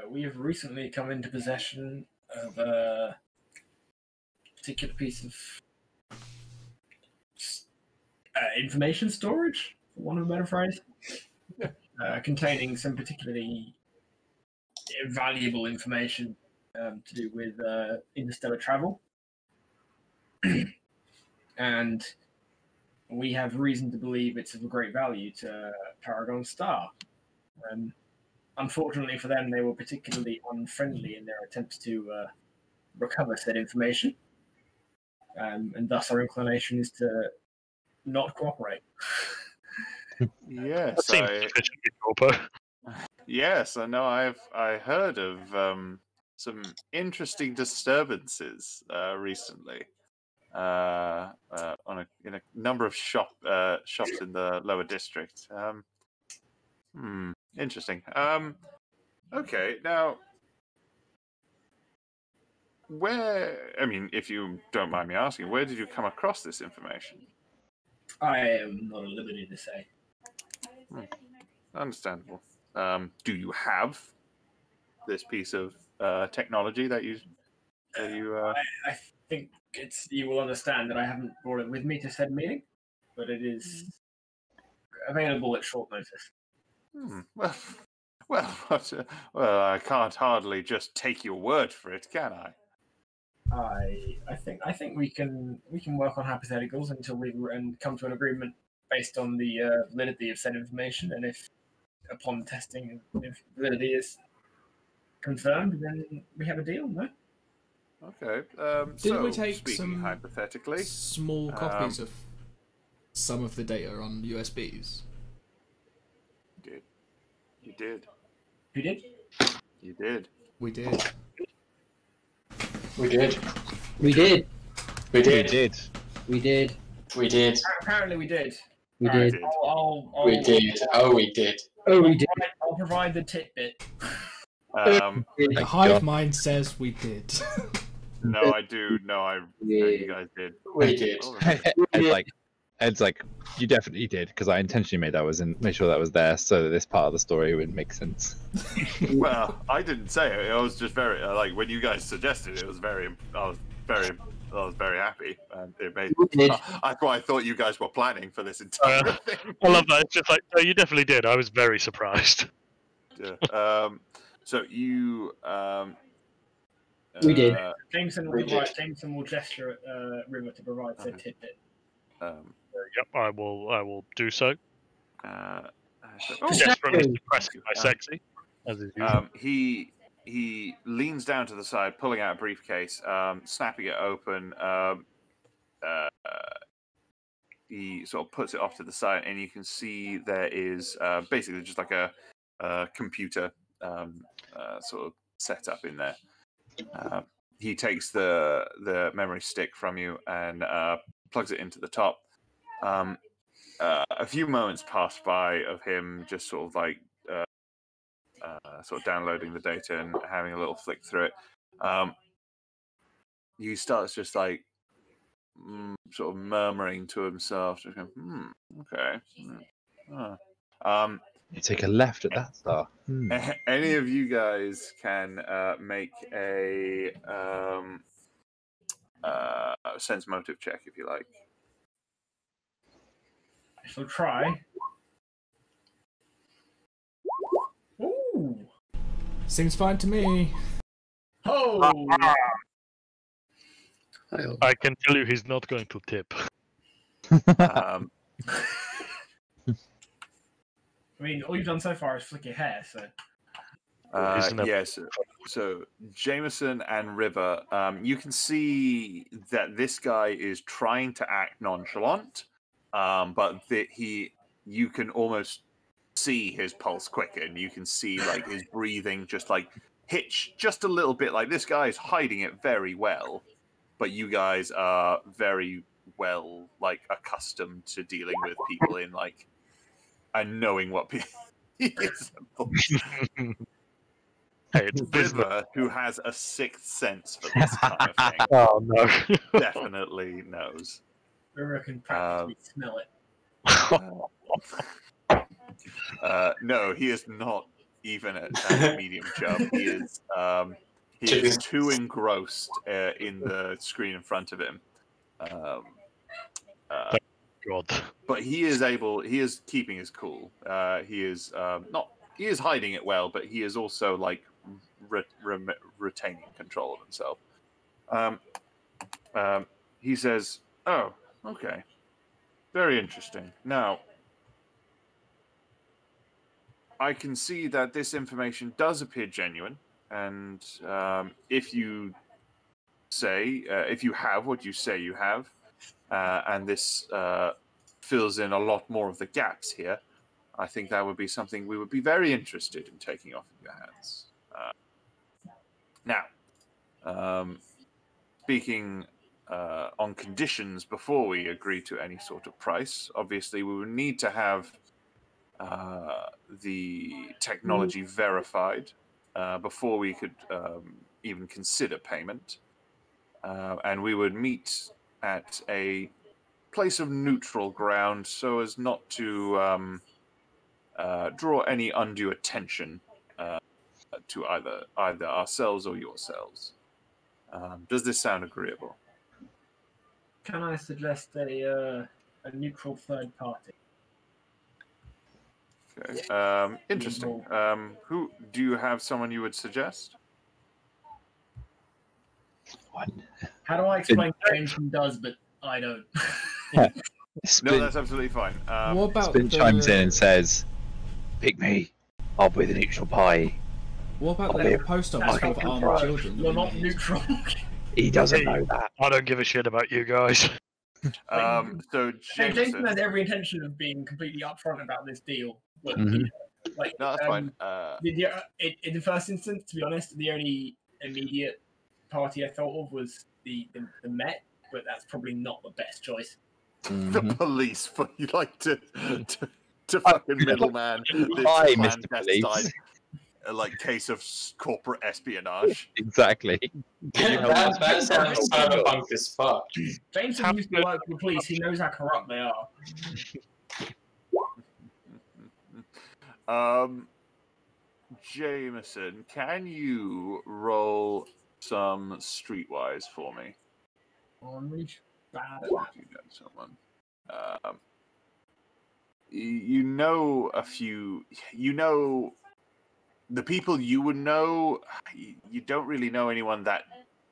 We have recently come into possession of a particular piece of information storage, for want of a better phrase, containing some particularly valuable information to do with interstellar travel. And we have reason to believe it's of great value to Paragon Star. Unfortunately for them, they were particularly unfriendly in their attempts to recover said information, and thus our inclination is to not cooperate. Yes, that seems sufficiently proper. Yes, I know. I heard of some interesting disturbances recently in a number of shops in the lower district. Interesting. Okay, now, if you don't mind me asking, where did you come across this information? I am not at liberty to say. Understandable. Do you have this piece of technology that you? I think you will understand that I haven't brought it with me to said meeting, but it is available at short notice. Well, I can't hardly just take your word for it, can I? I think we can work on hypotheticals until we come to an agreement based on the validity of said information, and if upon testing if validity is confirmed, then we have a deal, no? Okay. Didn't we take some hypothetically small copies of some of the data on USBs? You did. Who did? You did. We did. We did. We did. We did. We did. We did. Apparently we did. We did. We did. Oh, we did. Oh, we did. I'll provide the tidbit. The hive mind says we did. No, I do. No, you guys did. We did. Ed's like, you definitely did, because I intentionally made sure that was there so that this part of the story would make sense. Well, I didn't say it. I was just very when you guys suggested it. I was very happy, and it made. That's why I thought you guys were planning for this entire thing. I love that. It's just like, no, you definitely did. I was very surprised. Yeah. So you. We did. Jameson will gesture at River to provide said tidbit. Yep, I will do so. Desperately suppressing my sexy, as is usual. He leans down to the side, pulling out a briefcase, snapping it open. He sort of puts it off to the side, and you can see there is basically just like a computer sort of setup in there. He takes the memory stick from you and plugs it into the top. A few moments pass by of him just sort of like sort of downloading the data and having a little flick through it. he starts just like sort of murmuring to himself, just going, okay. You take a left at that star. Any of you guys can make a sense motive check if you like. I shall try. Ooh. Seems fine to me. Oh. I can tell you he's not going to tip. I mean, all you've done so far is flick your hair, so. Yes. So Jameson and River, you can see that this guy is trying to act nonchalant, but you can almost see his pulse quicken. You can see like his breathing just like hitch just a little bit. Like this guy is hiding it very well, but you guys are very well like accustomed to dealing with people in like and knowing what people. Hey, it's River, who has a sixth sense for this kind of thing, oh no! definitely knows. River can practically smell it. No, he is not even at medium chub. He is too engrossed in the screen in front of him. God. But he is keeping his cool. He is hiding it well, but he is also like retaining control of himself. He says, "Oh, okay, very interesting. Now, I can see that this information does appear genuine, and if you have what you say you have, and this fills in a lot more of the gaps here, I think that would be something we would be very interested in taking off of your hands. Now, speaking on conditions before we agree to any sort of price, obviously we would need to have the technology verified before we could even consider payment. And we would meet at a place of neutral ground so as not to draw any undue attention to either ourselves or yourselves. Does this sound agreeable? Can I suggest a neutral third party? Okay. Interesting. Who do you have? Someone you would suggest? How do I explain what Jameson does, but I don't? No, that's absolutely fine. What about Spin chimes in and says, "Pick me. I'll be the neutral party." What about the little post office for armed children? You're not neutral. He doesn't know that. I don't give a shit about you guys. So Jameson has every intention of being completely upfront about this deal. But, like, no, that's fine. In the first instance, to be honest, the only immediate party I thought of was the Met, but that's probably not the best choice. The police, but you like to fucking middleman this Hi, Mr. Police. clandestine, like case of corporate espionage. Exactly. That sounds cyberpunk as fuck. Jameson used to work with the police. He knows how corrupt they are. Jameson, can you roll some streetwise for me? I'm really bad at that. You know someone. You know a few. You know the people you would know. You don't really know anyone that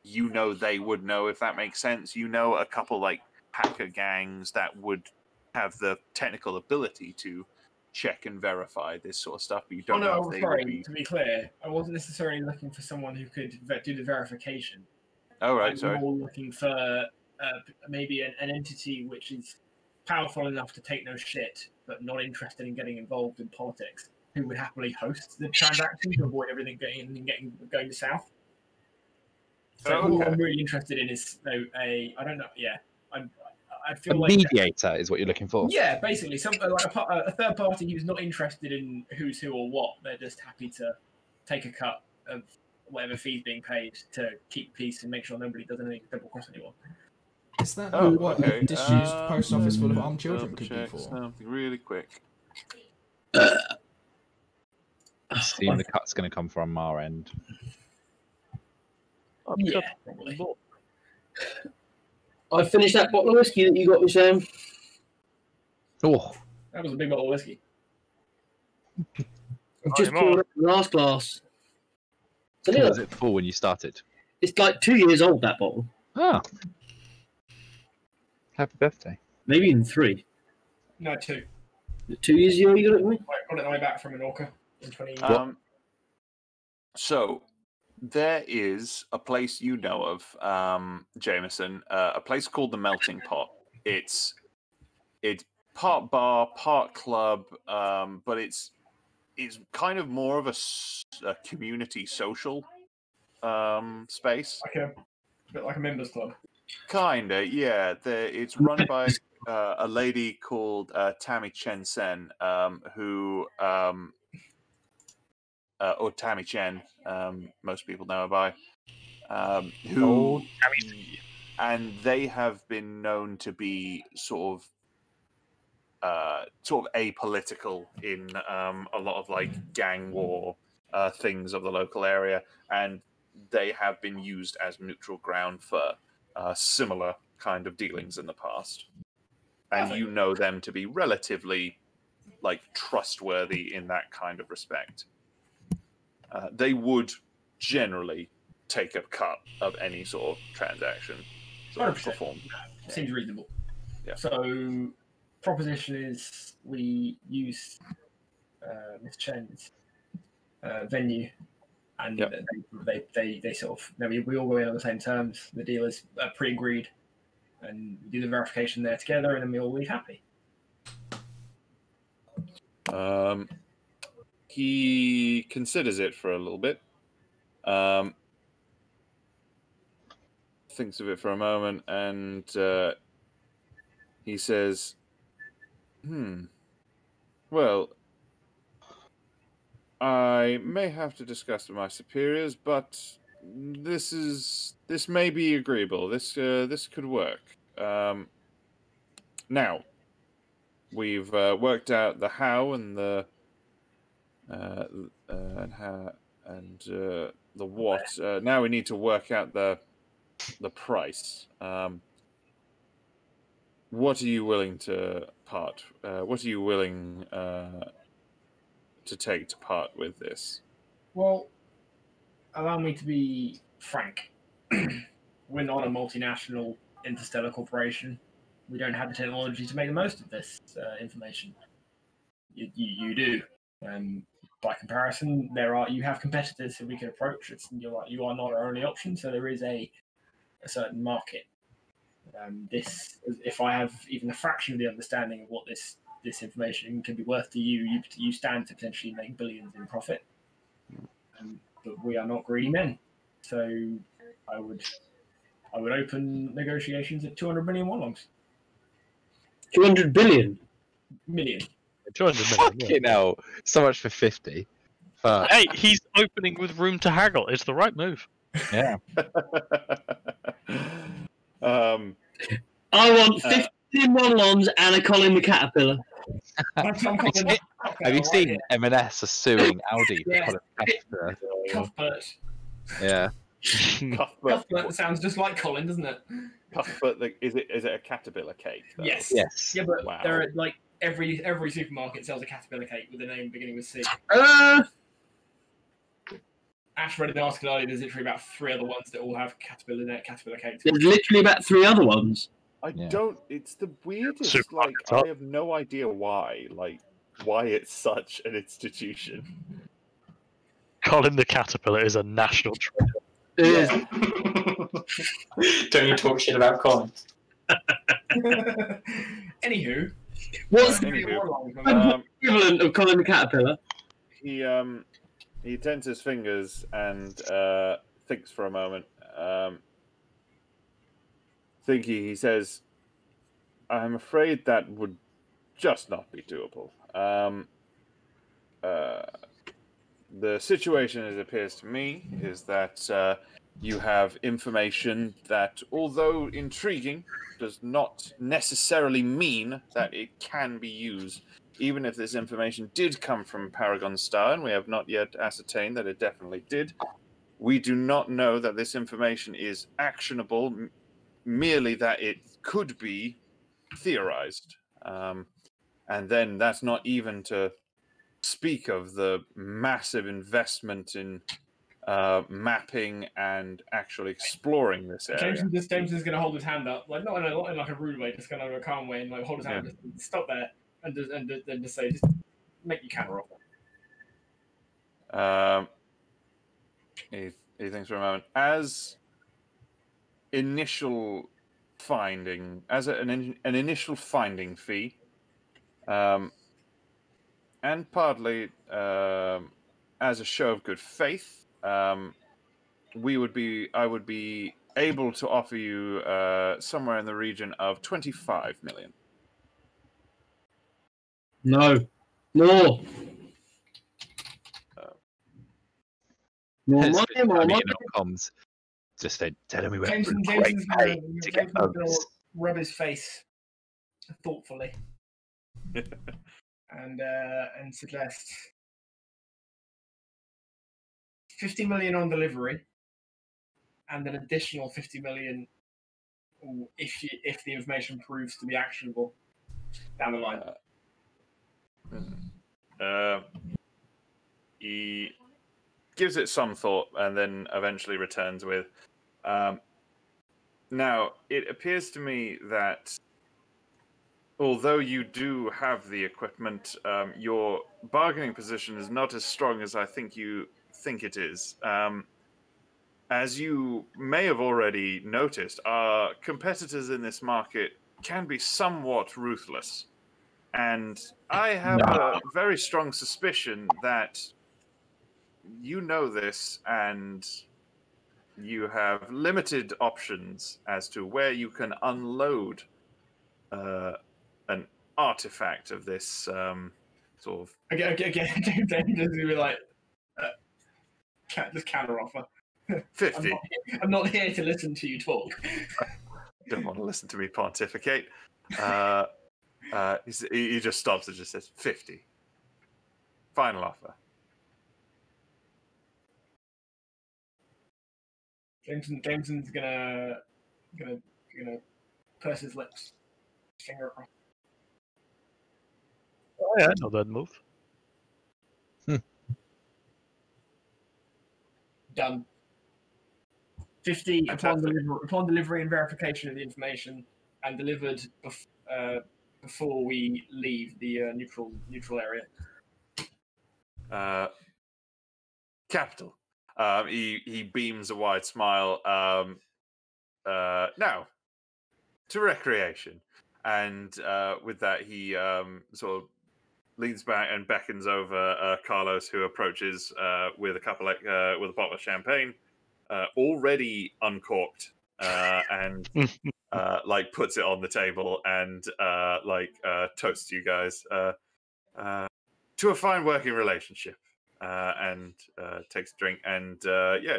you know they would know, if that makes sense. You know a couple like hacker gangs that would have the technical ability to check and verify this sort of stuff, but you don't know if they would be... To be clear, I wasn't necessarily looking for someone who could do the verification. Oh, right, sorry. I'm more looking for maybe an entity which is powerful enough to take no shit, but not interested in getting involved in politics, who would happily host the transaction to avoid everything going to south. So what I'm really interested in is I feel like mediator is what you're looking for. Yeah, basically, a third party who's not interested in who's who or what. They're just happy to take a cut of whatever fees being paid to keep peace and make sure nobody does anything double cross anyone. Is that not what a disused post office full of armed children could be for? Something really quick. I assume the cut's going to come from our end. Yeah, probably. I finished that bottle of whiskey that you got me, Sam. Oh, that was a big bottle of whiskey. I've just poured up the last glass. was it full when you started? It's like 2 years old, that bottle. Ah, happy birthday. Maybe even 3. No, 2. 2 years ago you got it, right? I got it on my way back from Menorca in 20. So there is a place you know of, Jameson, a place called the Melting Pot. It's part bar, part club, but it's kind of more of a community social space. A bit like a members club. Kinda, yeah. It's run by a lady called Tammy Chen Sen, who or Tammy Chen, most people know her by, and they have been known to be sort of apolitical in a lot of like gang war things of the local area, and they have been used as neutral ground for similar kind of dealings in the past. And you know them to be relatively like trustworthy in that kind of respect. They would generally take a cut of any sort of transaction performed. Seems reasonable. Yeah. So, proposition is we use Miss Chen's venue, and they sort of we all go in on the same terms. The deal is pre-agreed, and we do the verification there together, and then we all leave happy. He considers it for a little bit. Thinks of it for a moment, and he says, well, I may have to discuss with my superiors, but this may be agreeable. This could work. Now, we've worked out the how and the the what. Now we need to work out the price. What are you willing to part? What are you willing to take to part with this? Well, allow me to be frank. We're not a multinational interstellar corporation. We don't have the technology to make the most of this information. You do. By comparison, you have competitors who we can approach. You are not our only option, so there is a certain market. If I have even a fraction of the understanding of what this information can be worth to you, you stand to potentially make billions in profit. But we are not greedy men, so I would open negotiations at 200 million wonlongs. 200 billion? Million. 200 million. Fucking hell. So much for 50. Hey, he's opening with room to haggle. It's the right move. Yeah. I want 15 wonlongs and a Colin the Caterpillar. Have you seen M&S are suing Audi for Colin Cuthbert. Yeah. Cuthbert sounds just like Colin, doesn't it? Cuthbert, is it a caterpillar cake? Though? Yes. Yeah, but there are like every supermarket sells a caterpillar cake with a name beginning with C. Ash read an article earlier. There's literally about 3 other ones that all have caterpillar cakes. There's literally about 3 other ones. I don't. It's the weirdest. I have no idea why. Why it's such an institution. Colin the Caterpillar is a national treasure. It is. Don't you talk shit about Colin. Anywho, what's the equivalent of Colin the Caterpillar? He tents his fingers and thinks for a moment. He says, I'm afraid that would just not be doable. the situation, as it appears to me, is that you have information that, although intriguing, does not necessarily mean that it can be used. Even if this information did come from Paragon Star, and we have not yet ascertained that it definitely did, we do not know that this information is actionable, merely that it could be theorized. And then that's not even to speak of the massive investment in mapping and actually exploring this area. James is going to hold his hand up, like not in like a rude way, just kind of a calm way, and like hold his hand, just stop there, and then just say, just make your counter offer. He thinks for a moment. As initial finding, as an initial finding fee, and partly as a show of good faith, I would be able to offer you somewhere in the region of 25 million. No, more. More money. Comms. Just said, tell him we went James for great pay to get will rub his face thoughtfully and suggest 50 million on delivery, and an additional 50 million if the information proves to be actionable down the line. He gives it some thought and then eventually returns with, now, it appears to me that although you do have the equipment, your bargaining position is not as strong as I think you think it is. As you may have already noticed, our competitors in this market can be somewhat ruthless. And I have a very strong suspicion that you know this, and you have limited options as to where you can unload an artifact of this sort of... Again, James is be like, just counter offer. 50. I'm not here to listen to you talk. Don't want to listen to me pontificate. He just stops and just says 50. Final offer. Jameson's gonna purse his lips, finger across. Oh, yeah, I know that move. Done. 50 upon delivery and verification of the information, and delivered before we leave the neutral area. Capital. He beams a wide smile. Now, to recreation, and with that, he sort of leans back and beckons over Carlos, who approaches with with a bottle of champagne, already uncorked, and like puts it on the table and toasts you guys to a fine working relationship. And takes a drink and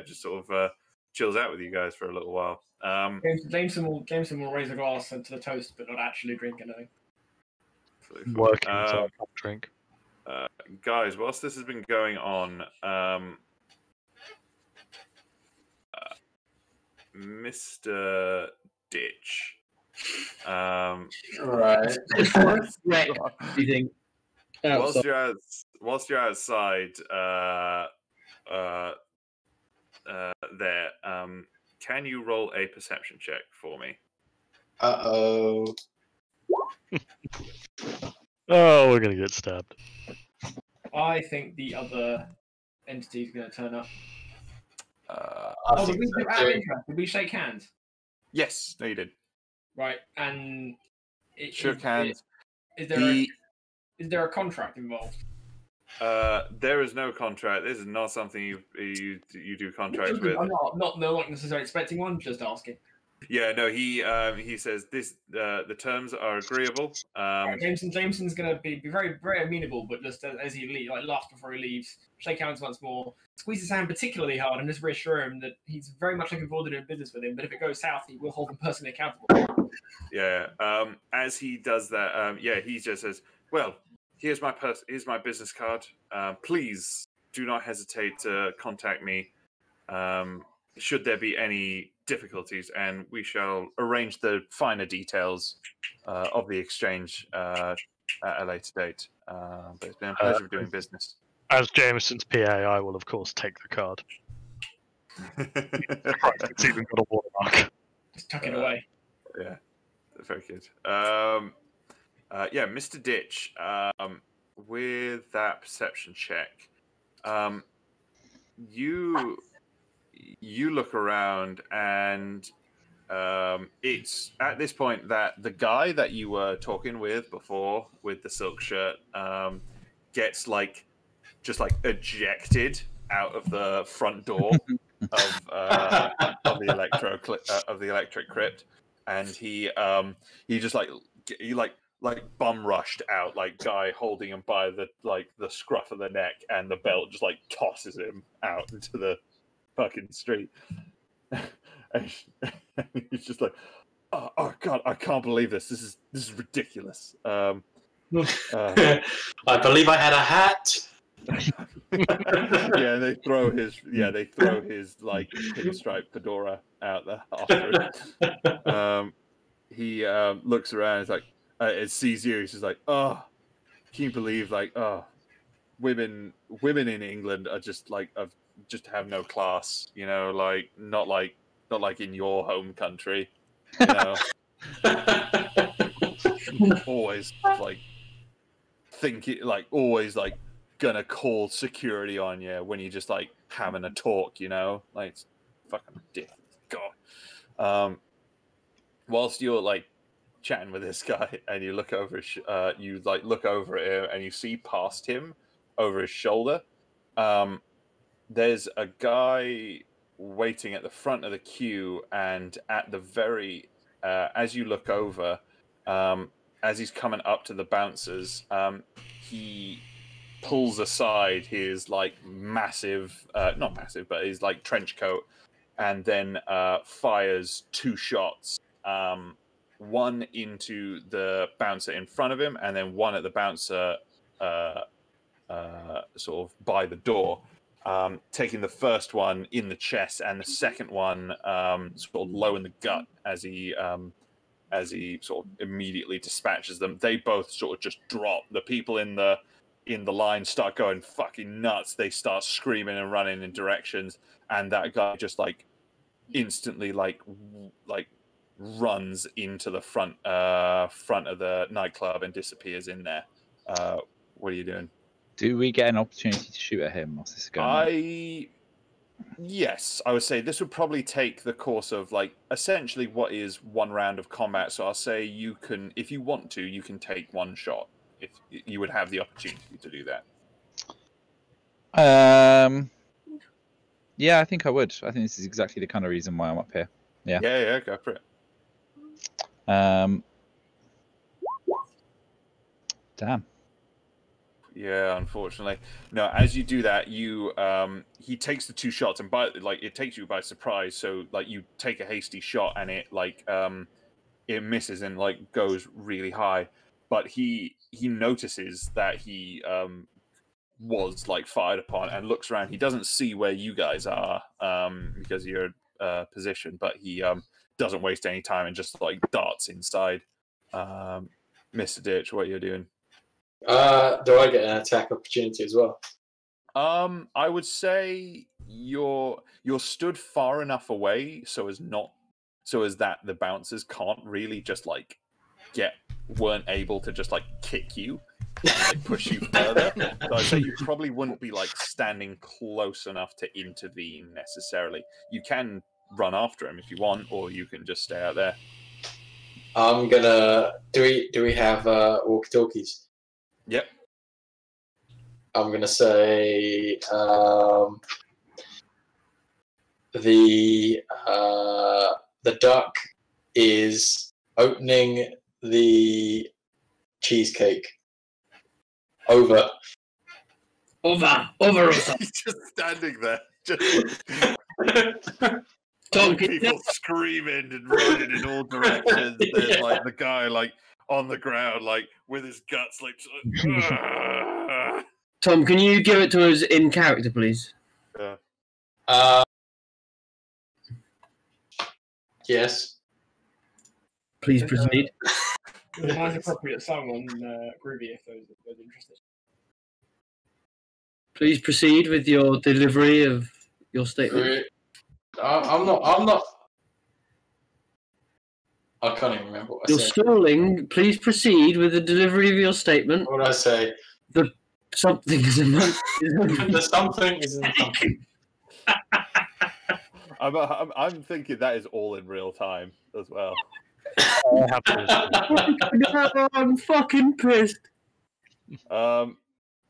just sort of chills out with you guys for a little while. Jameson will raise a glass to the toast, but not actually drink anything. Working so I can't drink. Guys, whilst this has been going on, Mr. Ditch. Right. Whilst you're outside there, can you roll a perception check for me? Uh-oh. Oh, we're gonna get stabbed. I think the other entity is going to turn up. Did we shake hands? Yes, no, you did. Right, and shook hands. Is there a contract involved? There is no contract. This is not something you do contracts with. I'm not necessarily expecting one. Just asking. Yeah, no, he says this. The terms are agreeable. Jameson's gonna be very very amenable, but just as he leaves, like laughs before he leaves, shake hands once more, squeeze his hand particularly hard, and just reassure him that he's very much looking forward to doing business with him. But if it goes south, he will hold him personally accountable. Yeah. As he does that, he just says, "Well, here's my business card. Please do not hesitate to contact me. Should there be any difficulties, and we shall arrange the finer details of the exchange at a later date. But it's been a pleasure doing business." As Jameson's PA, I will of course take the card. Christ, it's even got a watermark. Just tuck it away. Yeah, very good. Mr. Ditch, with that perception check, you look around, and it's at this point that the guy that you were talking with before with the silk shirt gets just ejected out of the front door of the electric crypt, and he just bum rushed out, like guy holding him by the scruff of the neck, and the belt just tosses him out into the fucking street. And he's just like, oh god, I can't believe this. This is ridiculous. I believe I had a hat. Yeah, they throw his pinstripe fedora out there after it. He looks around. He's like, it sees you. He's just like, oh, can you believe women in England are just just have no class, not like in your home country, always always gonna call security on you when you just having a talk, it's fucking ridiculous. God. Whilst you're chatting with this guy, and you look over look over at him, and you see past him over his shoulder, there's a guy waiting at the front of the queue, and at the very as you look over, as he's coming up to the bouncers, he pulls aside his massive, not massive, but his trench coat, and then fires 2 shots, one into the bouncer in front of him, and then one at the bouncer sort of by the door, taking the first one in the chest and the second one sort of low in the gut as he sort of immediately dispatches them. They both sort of just drop. The people in the line start going fucking nuts. They start screaming and running in directions, and that guy just instantly runs into the front of the nightclub and disappears in there. What are you doing? Do we get an opportunity to shoot at him? What's this going? Yes, I would say this would probably take the course of essentially what is 1 round of combat. So I'll say you can, if you want to, you can take 1 shot. If you would have the opportunity to do that. Yeah, I think I would. I think this is exactly the kind of reason why I'm up here. Yeah. Yeah, go for it. Damn. Yeah, unfortunately. No, as you do that, he takes the 2 shots, and it takes you by surprise. So you take a hasty shot, and it it misses and goes really high. But he notices that he was fired upon, and looks around. He doesn't see where you guys are because of your position, but he doesn't waste any time and just darts inside. Mr. Ditch, what are you doing? Do I get an attack opportunity as well? I would say you're stood far enough away so as that the bouncers can't really just weren't able to just kick you and push you further. So I'd say you probably wouldn't be standing close enough to intervene necessarily. You can run after him if you want, or you can just stay out there. I'm gonna. Do we have walkie-talkies? Yep. I'm gonna say the duck is opening the cheesecake. Over. He's just standing there. Just people screaming and running in all directions. There's like the guy like on the ground, like with his guts like. Tom, can you give it to us in character, please? Yes. Please proceed. There's a nice appropriate song on Groovy if those interested. Please proceed with your delivery of your statement. I'm not. I can't even remember what I You're said. stalling. Please proceed with the delivery of your statement. What did I say? The something is a month. The something is in something. I'm thinking that is all in real time as well. I'm fucking pissed.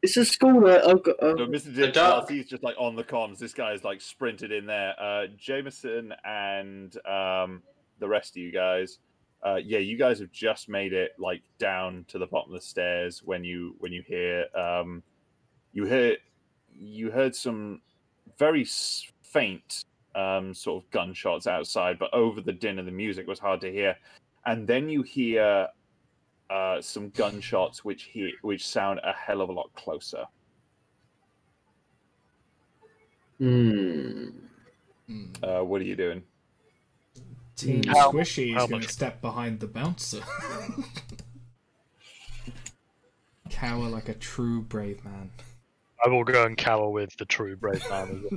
It's a school that I've got. So Mr. Ditch, he's just like on the comms. This guy is like sprinted in there. Jameson and the rest of you guys. Yeah, you guys have just made it like down to the bottom of the stairs when you hear you heard some very faint sort of gunshots outside, but over the din of the music was hard to hear. And then you hear some gunshots which sound a hell of a lot closer. What are you doing? Team Squishy is going to step behind the bouncer. Cower like a true brave man. I will go and cower with the true brave man as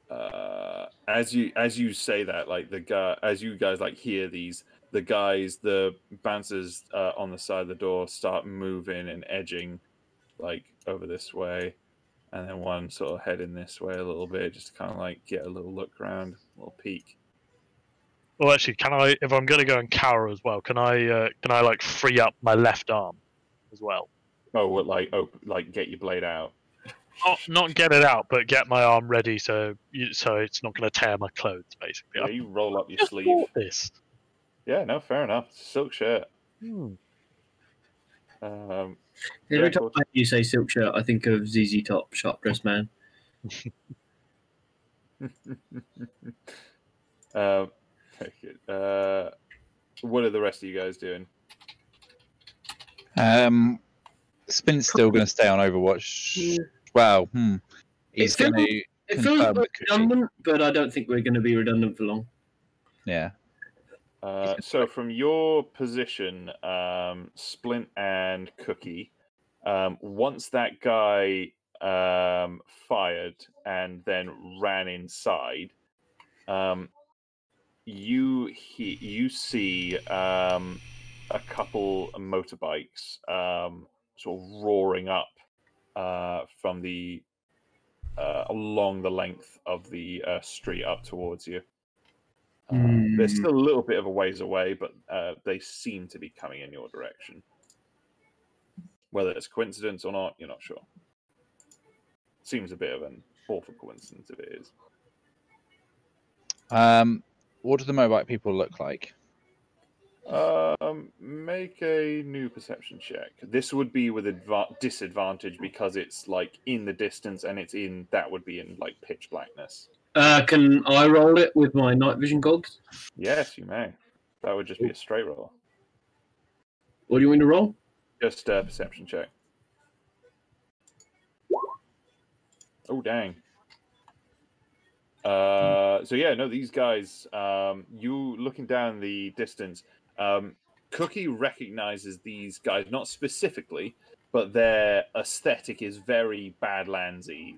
well. As you say that, like as you guys like hear these, the bouncers on the side of the door start moving and edging, like over this way, and then one sort of heading this way a little bit, just to kind of like get a little look around, a little peek. Well, actually, can I? If I'm going to go and cower as well, can I like free up my left arm as well? Oh, what, like get your blade out? Not get it out, but get my arm ready so it's not going to tear my clothes, basically. Yeah, you roll up your sleeve. This. Yeah, no, fair enough. Silk shirt. Every time you say silk shirt, I think of ZZ Top, Sharp Dressed Man. What are the rest of you guys doing? Spin's still going to stay on Overwatch. Wow. He's going to. It feels redundant, but I don't think we're going to be redundant for long. Yeah. So from your position, Splint and Cookie, once that guy fired and then ran inside, you see a couple of motorbikes sort of roaring up from the along the length of the street up towards you. They're still a little bit of a ways away, but they seem to be coming in your direction. Whether it's coincidence or not, you're not sure. Seems a bit of an awful coincidence if it is. What do the motorbike people look like? Make a new perception check. This would be with disadvantage because it's like in the distance and that would be in like pitch blackness. Can I roll it with my night vision goggles? Yes, you may. That would just be a straight roll. What do you want to roll? Just a perception check. Oh, dang. So yeah, no, these guys, you looking down the distance, Cookie recognizes these guys, not specifically, but their aesthetic is very Badlandsy.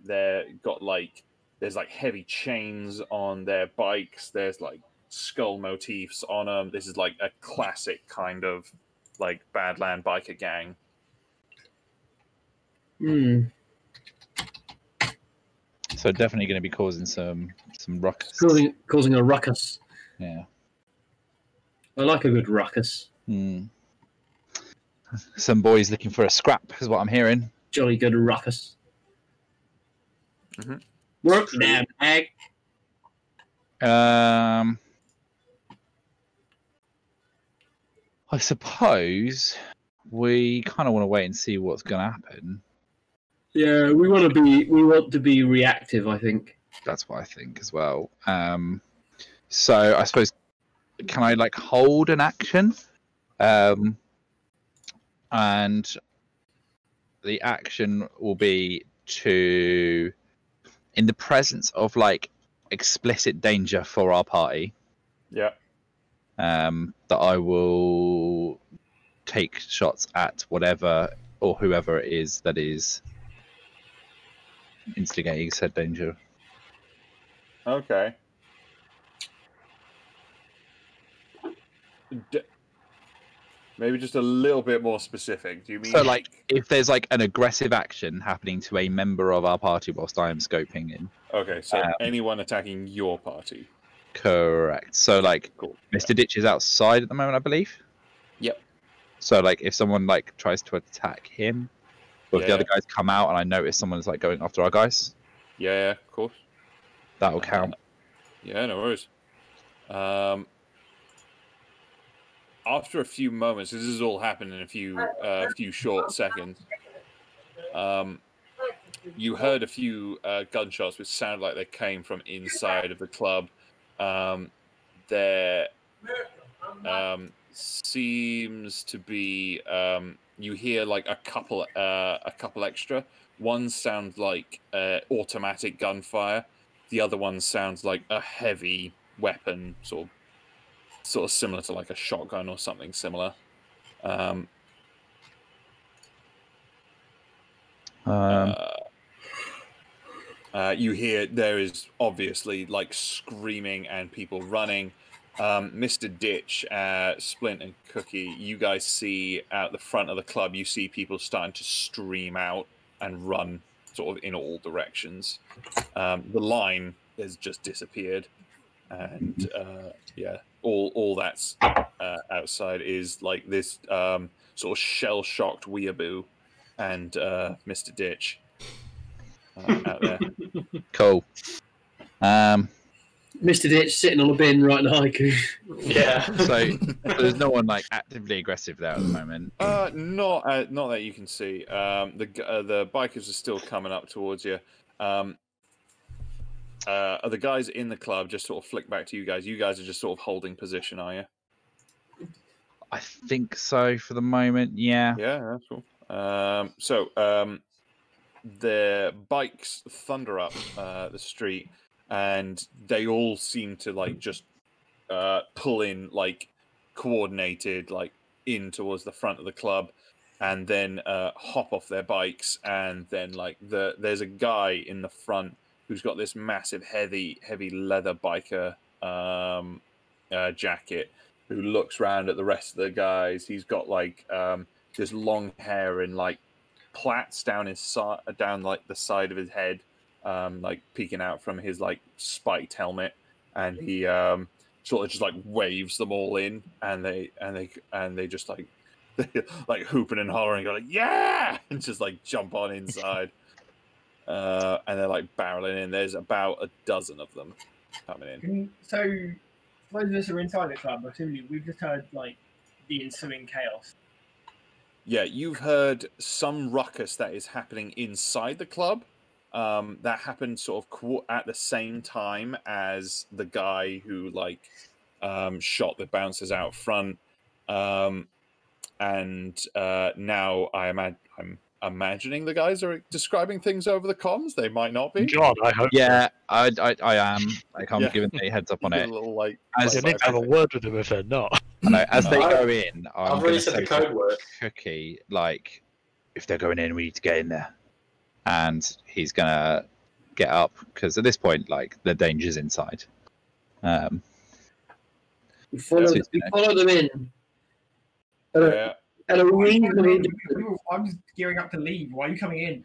There's like heavy chains on their bikes. There's like skull motifs on them. This is like a classic kind of like Badland biker gang. So definitely going to be causing some ruckus. Causing a ruckus. Yeah. I like a good ruckus. Some boys looking for a scrap is what I'm hearing. Jolly good ruckus. Work, damn hag. I suppose we kind of want to wait and see what's going to happen. Yeah, we want to be reactive, I think. That's what I think as well. So I suppose, can I like hold an action? And the action will be to, in the presence of like explicit danger for our party. Yeah. That I will take shots at whatever or whoever it is that is instigating said danger. Okay. Maybe just a little bit more specific. Do you mean so like if there's like an aggressive action happening to a member of our party whilst I am scoping in? Okay, so anyone attacking your party. Correct. So like Cool. Mr. Ditch is outside at the moment, I believe. Yep. So like if someone like tries to attack him, or if the Yeah. other guys come out and I notice someone's like going after our guys, Yeah, of course. that'll count. Yeah, no worries. After a few moments, this is all happened in a few short seconds. You heard a few gunshots, which sounded like they came from inside of the club. There seems to be you hear like a couple extra. One sounds like automatic gunfire. The other one sounds like a heavy weapon, sort of similar to like a shotgun or something similar. You hear there is obviously like screaming and people running. Mr. Ditch, Splint, and Cookie, you guys see out the front of the club, you see people starting to stream out and run sort of in all directions. The line has just disappeared. And yeah, all that's outside is like this sort of shell-shocked weeaboo and Mr. Ditch out there. Cool. Mr. Ditch sitting on a bin writing a haiku. Yeah. So there's no one like actively aggressive there at the moment. Not that you can see. The bikers are still coming up towards you. Are the guys in the club just sort of flick back to you guys? You guys are just sort of holding position, are you? I think so for the moment. Yeah. Yeah, that's cool. The bikes thunder up the street, and they all seem to like just pull in like coordinated like in towards the front of the club, and then hop off their bikes, and then like there's a guy in the front who's got this massive heavy leather biker jacket, who looks around at the rest of the guys. He's got like this long hair and like plaits down like the side of his head, like peeking out from his like spiked helmet, and he sort of just like waves them all in, and they just like like hooping and hollering, go like yeah, and just like jump on inside. And they're like barreling in. There's about a dozen of them coming in. So, those of us who are inside the club, assuming we've just heard like the ensuing chaos. Yeah, you've heard some ruckus that is happening inside the club. That happened sort of at the same time as the guy who like shot the bouncers out front. And now I'm imagining the guys are describing things over the comms. They might not be. God, I hope. Yeah, I am. Like I'm Yeah. giving a heads up on it. A little, like, As You need to have a word with them if they're not. I know, as they go in, I'm I've going already to said say the code to word. Cookie, like, if they're going in, we need to get in there. And he's going to get up, because at this point, like, the danger's inside. We follow them in. Yeah. And a reasonably I was gearing up to leave. Why are you coming in?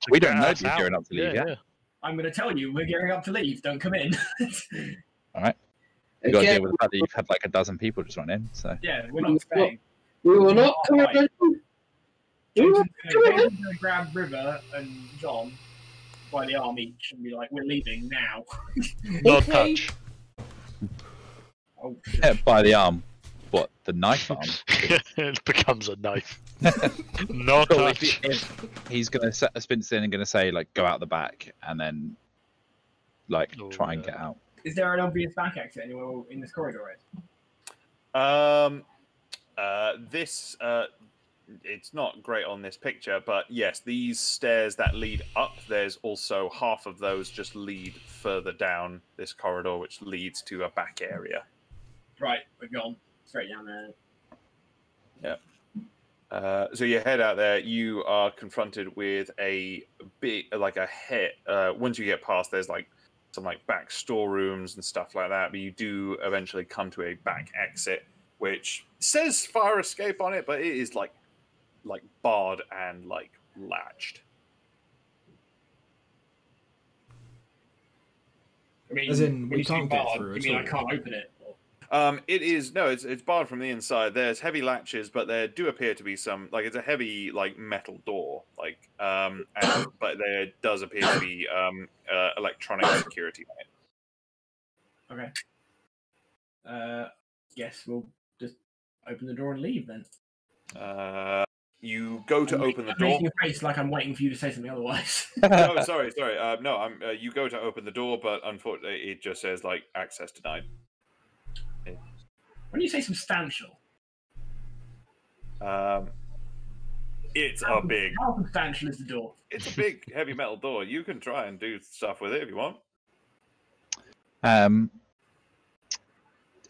We don't know Us if you're out. gearing up to leave yet. I'm going to tell you, we're gearing up to leave. Don't come in. All right. You've got to Again, deal with the fact that you've had like a dozen people just run in. So Yeah, we're not staying. we will not come in. Jason's going to grab River and John by the arm each and be like, we're leaving now. Not touch. Oh, yeah, by the arm. What, the knife arm? It becomes a knife. Not Well, touch. if he's going to set a spin in and going to say, like, go out the back and then, like, try and get out. Is there an obvious back exit anywhere in this corridor? This it's not great on this picture, but yes, these stairs that lead up, there's also half of those just lead further down this corridor, which leads to a back area. Right, we've gone straight down there. Yep. So you head out there, you are confronted with a big, like a hit. Once you get past, there's like some like back storerooms and stuff like that, but you do eventually come to a back exit, which says fire escape on it, but it is like barred and like latched. I mean, As in, when we can't get barred, through you at mean I all. can't open it? It is no, it's barred from the inside. There's heavy latches, but there do appear to be some like it's a heavy like metal door, like but there does appear to be electronic security on it. Okay. Guess we'll just open the door and leave then. You go to open the door. Making a face like I'm waiting for you to say something otherwise. No, sorry. No, you go to open the door, but unfortunately, it just says like access denied. When you say substantial, it's how a big. How substantial is the door? It's a big, heavy metal door. You can try and do stuff with it if you want.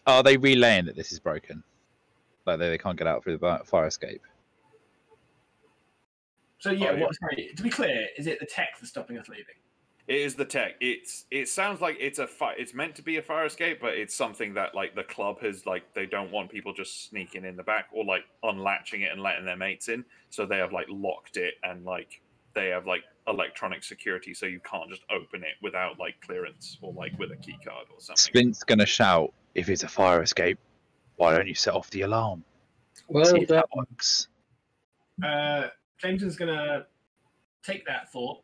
Are they relaying that this is broken? Like they can't get out through the fire escape? So yeah, sorry, to be clear, is it the tech that's stopping us leaving? It is the tech. It sounds like it's it's meant to be a fire escape, but it's something that like the club has like they don't want people just sneaking in the back or like unlatching it and letting their mates in. So they have like locked it and like they have like electronic security, so you can't just open it without like clearance or like with a key card or something. Splint's gonna shout, "If it's a fire escape, why don't you set off the alarm?" Well, See if that works. James is gonna take that thought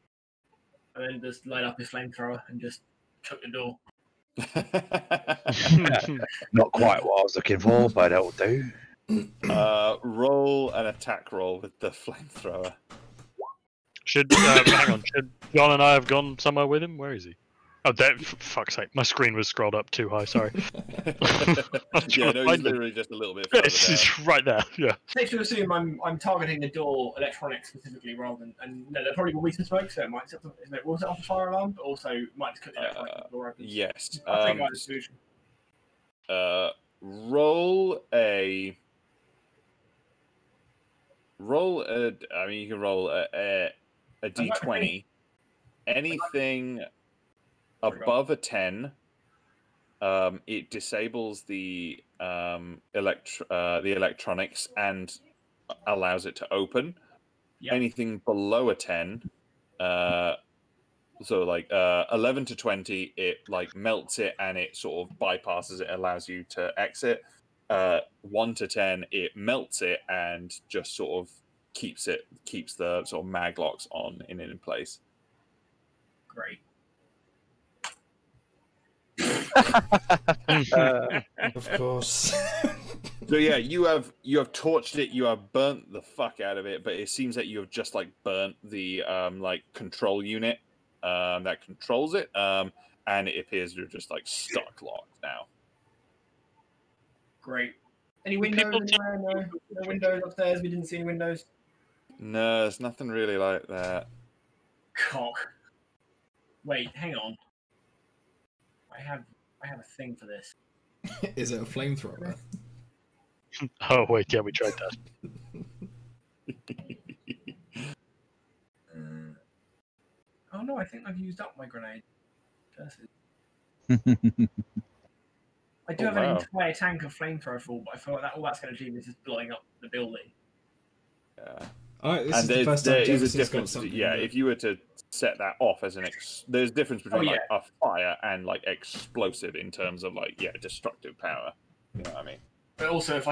and then just light up his flamethrower and just chuck the door. Not quite what I was looking for, but that'll do. Roll an attack roll with the flamethrower. Should hang on? Should John and I have gone somewhere with him? Where is he? Oh, there! For fuck's sake, my screen was scrolled up too high. Sorry. Yeah, no, he's literally just a little bit further It's down. just right there. Yeah. Safe to assume I'm targeting the door electronics specifically rather than, and no, there probably will be some smoke, so it might set off, it will set off a fire alarm, but also might just cut the electronics when the door opens. Yes. I think that's the solution. Roll a. I mean, you can roll a d20. Anything above a 10, it disables the electronics and allows it to open. Yep. Anything below a 10, so like 11 to 20, it like melts it and it sort of bypasses it, allows you to exit. 1 to 10, it melts it and just sort of keeps the sort of mag locks on in place. Great. Of course. So yeah, you have torched it, you have burnt the fuck out of it, but it seems that you have just like burnt the like control unit that controls it, and it appears to just like stuck locked now. Great. Any windows anywhere? No windows upstairs. We didn't see any windows. No, there's nothing really like that. Cock. Wait, hang on. I have a thing for this. Is it a flamethrower? Oh wait, yeah, we tried that. Oh no, I think I've used up my grenade. I do have an entire tank of flamethrower full, but I feel like all that's going to do is just blowing up the building. Yeah. Alright, this And is the first time there is a Jameson's got difference. something. Yeah, if you were to set that off as an there's a difference between like a fire and like explosive in terms of like destructive power. You know what I mean? But also, if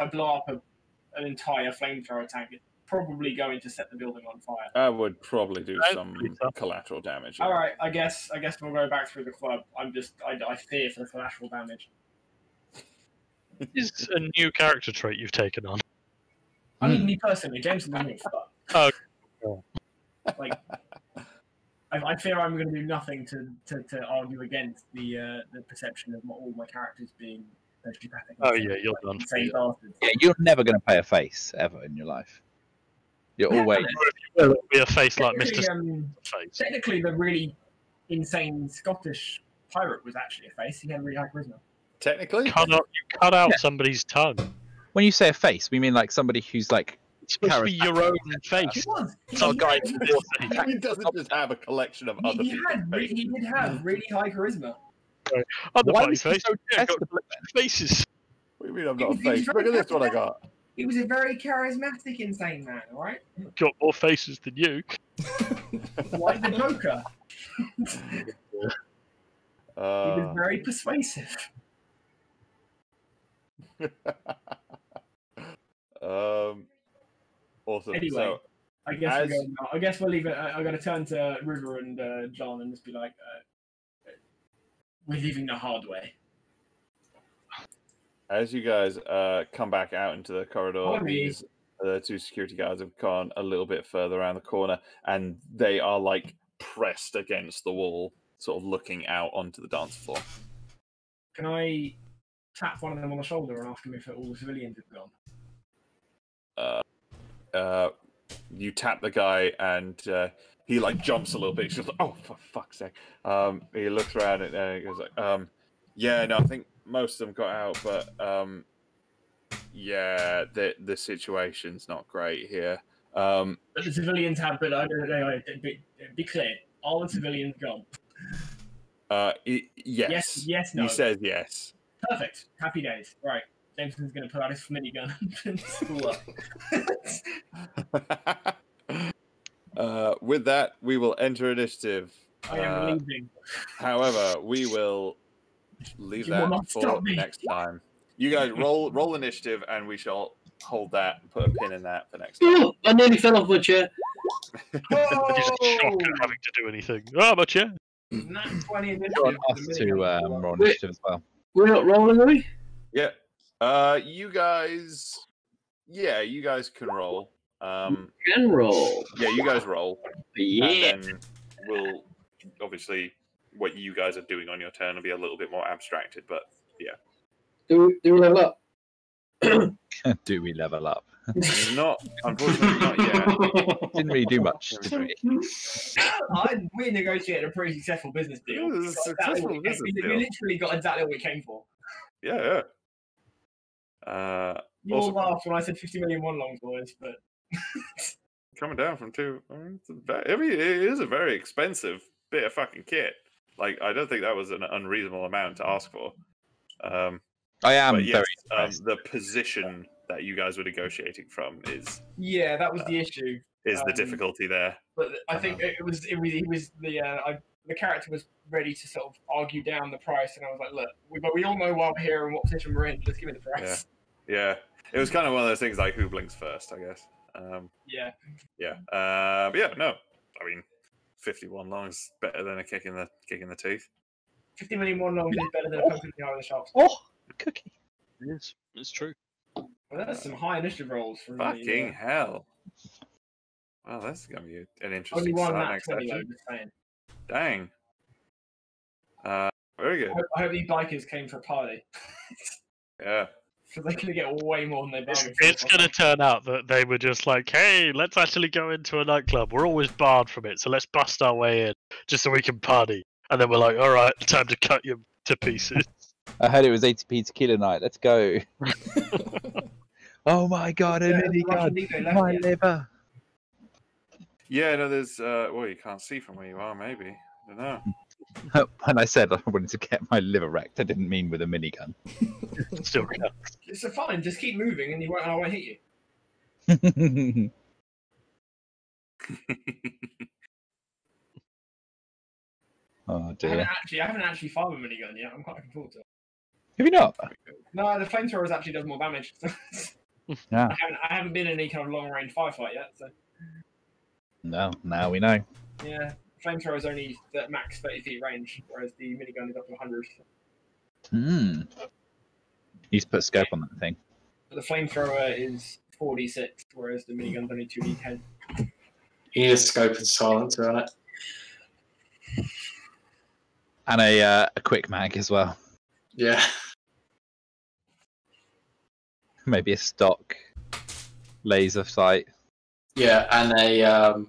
I blow up an entire flamethrower tank, it's probably going to set the building on fire. I would probably do some collateral damage. All right, I guess we'll go back through the club. I fear for the collateral damage. This is a new character trait you've taken on. I mean, me personally, James doesn't give a fuck. Oh. Like, I fear I'm going to do nothing to argue against the perception of all my characters being sociopathic. Oh yeah, you're done. Insane bastards. Yeah, you're never going to play a face ever in your life. You're always. It'll be a face like Technically, Mr. Face. Technically, the really insane Scottish pirate was actually a face. He had really high charisma. Technically, You cut out somebody's tongue. When you say a face, we mean like somebody who's like. It's supposed to be your own face. He was. Some guy he doesn't just have a collection of other people's faces. He did have really high charisma. Other Why bloody was he face. so Yeah, got desperate? faces. What do you mean I'm not a face? Look at this one I got. He was a very charismatic insane man, all right? Got more faces than you. Like the Joker. He was very persuasive. Awesome. Anyway, So, I guess I guess we'll leave it. I'm going to turn to River and John and just be like, we're leaving the hard way. as you guys come back out into the corridor, the two security guards have gone a little bit further around the corner, and they are like pressed against the wall, sort of looking out onto the dance floor. Can I tap one of them on the shoulder and ask him if all the civilians have gone? You tap the guy, and he like jumps a little bit. He's just like, "Oh, for fuck's sake!" He looks around and he goes like, "Yeah, no, I think most of them got out, but yeah, the situation's not great here." But the civilians have, but I don't know. Be clear, all the civilians gone. Yes. Yes, no. He says yes. Perfect. Happy days. Right. Jameson's going to pull out his minigun and spool up. With that, we will enter initiative. I am leaving. However, we will leave that for next time. You guys roll initiative, and we shall hold that and put a pin in that for next time. Oh, I nearly fell off my chair. I'm just shocked at having to do anything. Oh, my chair. Not 20 initiative. You want us to roll initiative as well? We're not rolling, are we? Yeah. You guys can roll. Can roll. Yeah, you guys roll. Yeah. And then we'll obviously what you guys are doing on your turn will be a little bit more abstracted, but yeah. Do we level up? Do we level up? Not, unfortunately, not yet. Didn't really do much, did we? We negotiated a pretty successful business deal. It was a successful business deal. We literally got exactly what we came for. Yeah. You all laughed when I said 50 million one longs, boys, but coming down from 2. I mean, it is a very expensive bit of fucking kit. Like, I don't think that was an unreasonable amount to ask for. I am yes, very the position that you guys were negotiating from is that was the issue. Is the difficulty there? But I think the character was ready to sort of argue down the price, and I was like, look, we all know why we're here and what position we're in. Just give me the price. Yeah. It was kind of one of those things like who blinks first, I guess. But yeah, no. I mean, 51 longs better than a kick in the teeth. 50 million one longs is better than a poke in the eye of the shops. Oh, cookie. It is. It's true. Well, that's some high initiative rolls from fucking hell. Wow, that's gonna be an interesting only one start nat next 20 session. though, just Dang. saying. Very good. I hope these bikers came for a party. Yeah. Because they're going to get way more than they bargained for. It's going to turn out that they were just like, hey, let's actually go into a nightclub. We're always barred from it, so let's bust our way in just so we can party. And then we're like, all right, time to cut you to pieces. I heard it was 80p tequila night. Let's go. Oh my god, a minigun. My liver. Yeah, no, there's well, you can't see from where you are, maybe. I don't know. When I said I wanted to get my liver wrecked, I didn't mean with a minigun. Still counts. It's fine, just keep moving and I won't hit you. Oh dear. I haven't actually fired a minigun yet. I'm quite looking forward to it. Have you not? No, the flamethrower actually does more damage. Yeah. I haven't been in any kind of long range firefight yet. So. No, now we know. Yeah, flamethrower is only at max 30 feet range, whereas the minigun is up to 100. You just put scope on that thing. But the flamethrower is 4d6, whereas the minigun's only 2d10. He is scope and silencer on it. And a quick mag as well. Yeah. Maybe a stock laser sight. Yeah, and a